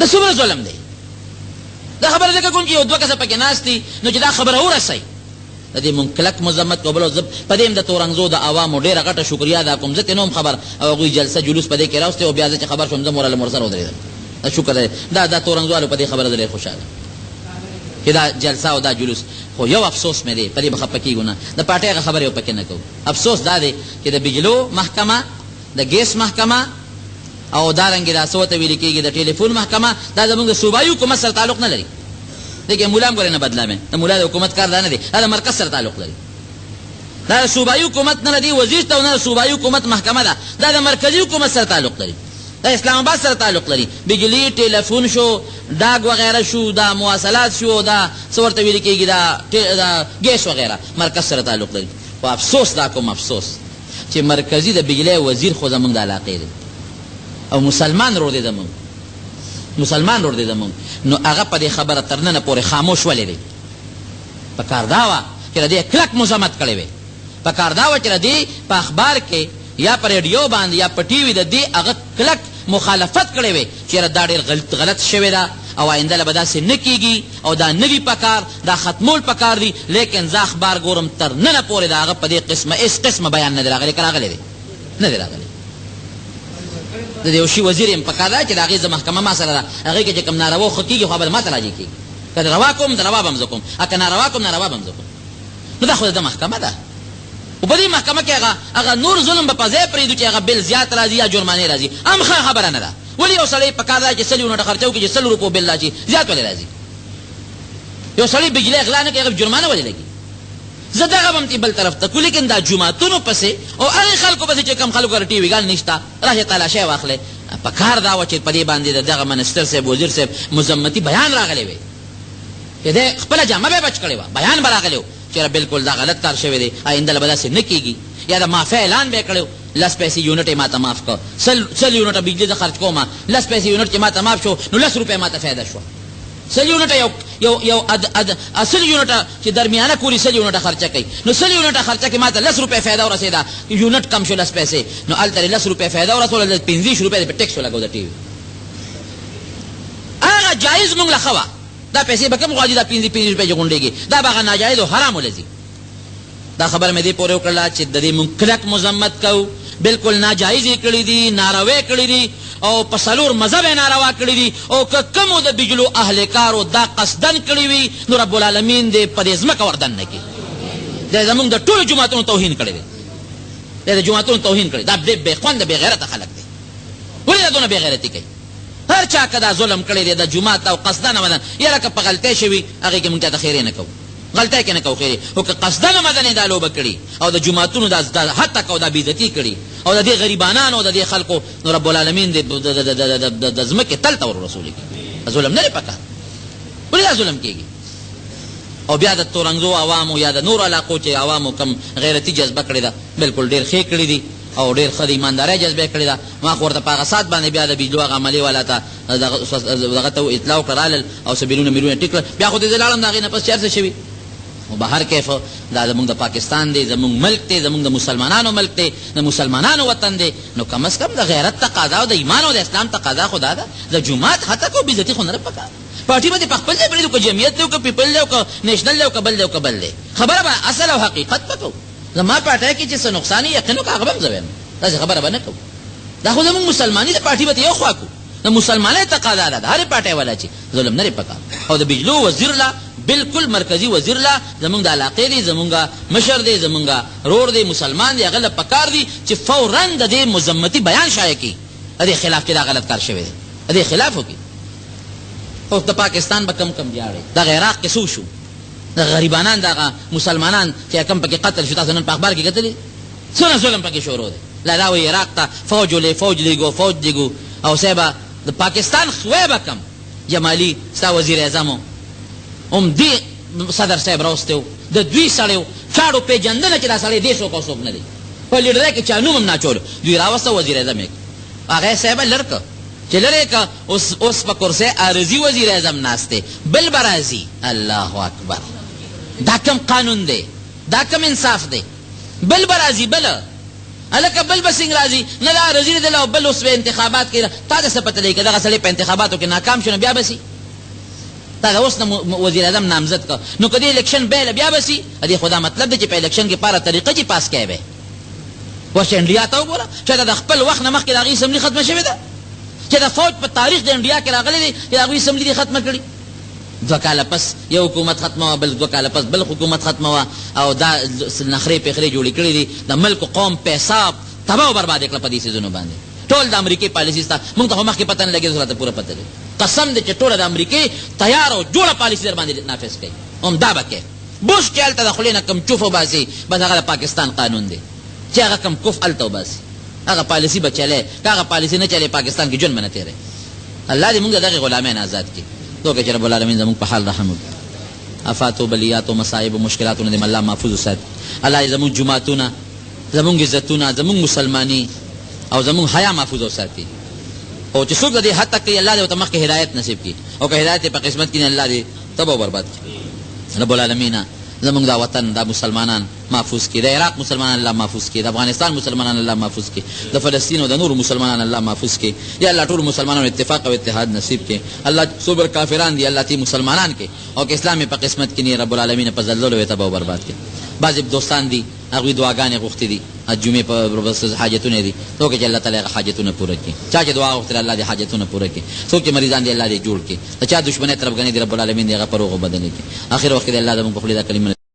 دا څومره ظلم دی. دا خبره ځکه کوم چې یو دوه کسه پکې ناست دي نو چې دا خبره ورسوي، د دې مونږ کلک مذمت کوو. بل زه په دې هم د تورنګزو د عوامو ډېره غټه شکریا ادا کوم، زه ترې نه هم خبر او هغوی جلسه جلوس په دې کې راوستې او بیا زه چې خبر شوم زه م ورسره ودرېدم، شکر دی. دا تورنګزوالو په دې خبره زه ډېر خوشحاله چې دا جلسه او دا جلوس. خو یو افسوس مې دی، په دې به خفه کېږو نه، د پارټۍ هغه خبرې یو پکې نه کوو. افسوس دا دی چې د بجلو محکمه، د ګیس محکمه او دارنګې دا څه ورته ویل کېږي د ټلیفون محکمه، دا زموږ د صوبایي حکومت سره تعلق نه لري. دیکھیں مولا هم ګورې نه بدلامې، د مولا د حکومت کار دا نه دی، دا د مرکز سره تعلق لري. دا د صوبایي حکومت نه دی وزیر ته، نه د صوبایي حکومت محکمه ده، دا د مرکزي حکومت سره تعلق لري، دا اسلام آباد سره تعلق لري. بجلی، ټلیفون شو، ډاګ وغیره شو، دا مواصلات شو، دا څه ورته ویل کېږي دا ګیس وغیره مرکز سره تعلق لري. خو افسوس دا کوم افسوس چې مرکزي د بجلی وزیر خو زمونږ د علاقې دی او مسلمان رور دی زمونږ، مسلمان رور دی زمونږ، نو هغه په دې خبره تر ننه پورې خاموش ولې دی؟ پکار دا وه چې د دې کلک مذمت کړی وی، پکار دا وه چې د دې په اخبار کې یا په ریډیو باندې یا په ټي وي د دې هغه کلک مخالفت کړی وی چې دا ډېر غلط شوې ده او آینده له به داسې نه کېږي او دا نه وي پکار، دا ختمول پکار دي. لیکن زه اخبار ګورم تر ننه پورې د هغه په دې قسمه هېڅ قسمه بیان نه دی راغلی، که راغلی دی؟ نه دی راغلی. د یو شي وزیر یم پکار ده چې د هغې زه محکمه ما سره ده، هغې کې چې کوم ناروا خو کېږي خو به ما ته راجع کېږي، که روا کوم د روا به هم زه کوم، که ناروا کوم ناروا به هم زه کوم. نو دا خو د محکمه ده، او په دې محکمه کې هغه نور ظلم به په ځای پرېږدو چې هغه بل زیات راځي یا جرمانې راځي، هم ښه خبره نه ده. ولې یو سړی پکار ده چې 100 یونټه خرچه وکړي چې 100 روپو بل راشي، زیات ولې راځي؟ یو سړی بجلی اغلا نه کوي هغه جرمانه ولې لګي؟ زه دغه به هم بل طرف ته کړو، لیکن دا جوماتونو پسې او هغې خلکو پسې چې کوم خلکو سره ټي ویګان نشته راشئ تالاشۍ واخلئ. پکار دا وه چې په دې باندې د دغه منسټر صاحب وزیر صاحب مذمتي بیان راغلی وی چې دی خپله جامه به یې بچ کړې وه، بیان به راغلی و چې بلکل دا غلط کار شوی دی، آینده له به داسې نه کېږي، یا د معافۍ اعلان به یې کړی و 10 پیسې یونټ یې ما ته معاف کړه، 100 یونټه بجلي زه خرچ کوم، 10 پیسې یونټ چې ما ته معاف شو نو 10 روپۍ ما ته فایده شوه. 100 یونټه یو اصل یونټه چې درمیانه کوري 100 یونټه خرچه کوي، نو 100 یونټه خرچه کې ما ته 10 روپۍ فایده ورسېده، یونټ کم شو 10 پیسې، نو هلته 10 روپۍ فایده ورسوله، 15 روپۍ په ټیکس ولګو د ټي وي. هغه جایز مونږ له ښه وه، دا پیسې به کوم غواړي دا 15 روپۍ چې غونډېږي، دا به هغه ناجایز او حرام ولځي. دا خبره مې دې پورې وکړله چې د دې مونږ کلک مذمت کوو، بالکل ناجایز یې کړي دي، ناروا کړي دي او په څلور مذهب یې ناروا کړي دي، او که کومو د بجلو اهلکارو دا قصدن کړي وي نو رب العالمین دې په دې ځمکه وردن نه کړي. دی زمونږ د ټولو جوماتونو توهین کړی دی، دی د جوماتونو توهین کړی، دا بې خونده بې غیرته خلک دی. ولې دا دونه بې غیرتي کوي؟ هر چا که دا ظلم کړی دی د جومات او قصدن مدن، یاره که په غلطۍ شوي هغې کې مونږ چاته خیرې نه کوو، غلطۍ کې نه کوو خیرې، خو که قصدن مدن یې دا لوبه کړي او د جوماتونو دا هتک او دا بېعزتي کړي او د دې غریبانانو او د دې خلکو، نو رب العالمین د ځمکې تل ته ور رسولی کړي. ظلم نه دی پکار، ولې دا ظلم کېږي؟ او بیا د تورنګزو عوامو یا د نورو علاقو چې عوامو کم غیرتي جذبه کړې ده بالکل ډېر ښې کړي دي او ډېر ښه د ایماندارۍ جذبه کړې ده. ما خو ورته په هغه ساعت باندې بیا د بجلو هغه عملې والا ته دغه ته اطلاع وکړه، رالل او څه بیلونه میلونه ټیک کړل، بیا خو دې زه لاړم د هغې نه پس چې هر څه شوي. او بهر کیف دا زمونږ د پاکستان دی، زمونږ ملک دی، زمونږ د مسلمانانو ملک دی، د مسلمانانو وطن دی، نو کم از کم د غیرت تقاضا او د ایمان او د اسلام تقاضا خو دا ده، د جومات هتک او بېعزتي خو نه ده پکار. پارټي به دې په خپل ځای پرېږدو، که جمعیت دی او که پیپل دی او که نیشنل دی او که بل دی او که بل دی، خبره به اصل او حقیقت به کوو. زما پارټۍ کې چې څه نقصان یې یقین وکړه هغه به هم زه وایم، داسې خبره به نه کوو. دا خو زمونږ مسلماني د پارټي به ته یو خوا کوو، د مسلمانۍ تقاضا ده د هرې پارټۍ والا چې ظلم نه دی پکار. او د بجلو وزیر لا بالکل مرکزی وزیر لا زمونږ د علاقې دی، زمونږ مشر دی، زمونږ رور دی، مسلمان دی، هغه له پکار دی چې فوراً د دې مذمتي بیان شایع کړي، د دې خلاف چې دا غلط کار شوی دی، د دې خلاف وکړي. او د پاکستان به کم کم ویاړئ، دغه عراق کې څه شو، د غریبانان دغه مسلمانان چې کم پکې قتل شو، تاسو نن په اخبار کې کتلي څونه ظلم پکې شروع دی. لا دا وایي عراق ته فوج فوج لیږو او صاحبه د پاکستان خوی به کم جمالي ستا وزیر اعظم هم دې صدر صاحب راوستی و، د دوی سړی و، چاړو پیژندنه چې دا سړی دې څوک او څوک نه دی په لیډرۍ کې چا نوم هم ناچولو دوی راوسته وزیر اعظم یې هغه صاحبه لر که چې لرې که اوس په کرسۍ عارضي وزیر اعظم ناست دی بل به راځي الله اکبر دا کم قانون دی دا کم انصاف دی بل به راځي بله هلکه بل به څنګه راځي نه دا عارضي نه دی او بل اوس به انتخابات کوي تا ته څه پته لګي که دغه سړی په انتخاباتو کې ناکام شو نو بیا به سي تا د اوس نه وزیر اعظم نامزد که نو که دې الیکشن بیله بیا به سي دې خو دا مطلب دی چې په الیکشن کې پاره طریقه چې پاس کوی به وس انډیا ته وګوره چې د خپل وخت نه مخکې د هغې اسمبلي ختمه شوې ده چې د فوج په تاریخ د انډیا کې راغلی دی چې د هغوی اسمبلي دې ختمه کړي 2 کاله پس یو حکومت ختمه وه بل 2 کاله پس بل حکومت ختمه وه او دا نخرې پیخرې جوړې کړي دي د ملک و قوم پیساب تباه و برباد یې کړه په دې څیزونو باندې ټول د امریکې پالیسي سته موږ ته خو مخکې پته نه لګېده راته پوره پته لري قسم دی چې ټوله د امریکې تیار او جوړه پالیسي در باندې نافظ کوي هم دا به کوي بوش چې هلته د خولې نه کم چوف وباسي بس هغه د پاکستان قانون دی چې هغه کم کف هلته وباسي هغه پالیسي به چلی که هغه پالیسي نه چلی پاکستان کې ژوند به نه تېری الله دې موږ د دغې غلامیان آزاد کړي توکې چې رب العالمین زموږ په حال رحم وکړي افاتو بلیاتو مصایبو مشکلاتو نه دې الله محفوظ وساتي الله دې زموږ جوماتونه زموږ عزتونه زموږ مسلماني او زموږ حیا محفوظ وساتي او چې څوک د دې حد تک کوي الله دې ورته مخکې هدایت نصیب کړي او که هدایت یې په قسمت کې نه الله دې تباه و برباد کړي رب العالمین زموږ دا وطن دا مسلمانان محفوظ کړي د عراق مسلمانان الله محفوظ کړي د افغانستان مسلمانان الله محفوظ کړي د فلسطین او د نورو مسلمانان الله محفوظ کړي یا الله ټول مسلمانانو اتفاق او اتحاد نصیب کړي الله صبر کافران دي الله تی مسلمانان کړي او که اسلام په قسمت کې نه رب العالمین په ذلولو یې تباه و برباد کړي بعضې دوستان دي هغوی دعاګانې غوښتې دي جمعې په حاجتونه دي څوک چې الله تعالی هغه حاجتونه پوره کړي چا چې دعا غوښتله الله دې حاجتونه پوره کړي څوک چې مریضان دي الله دې جوړ کړي د چا دشمنۍ طرفګنۍ دي رب العالمین دې هغه په روغو بدلې کړي اخر وخت کې دې الله زموږ په خولې دا کلمه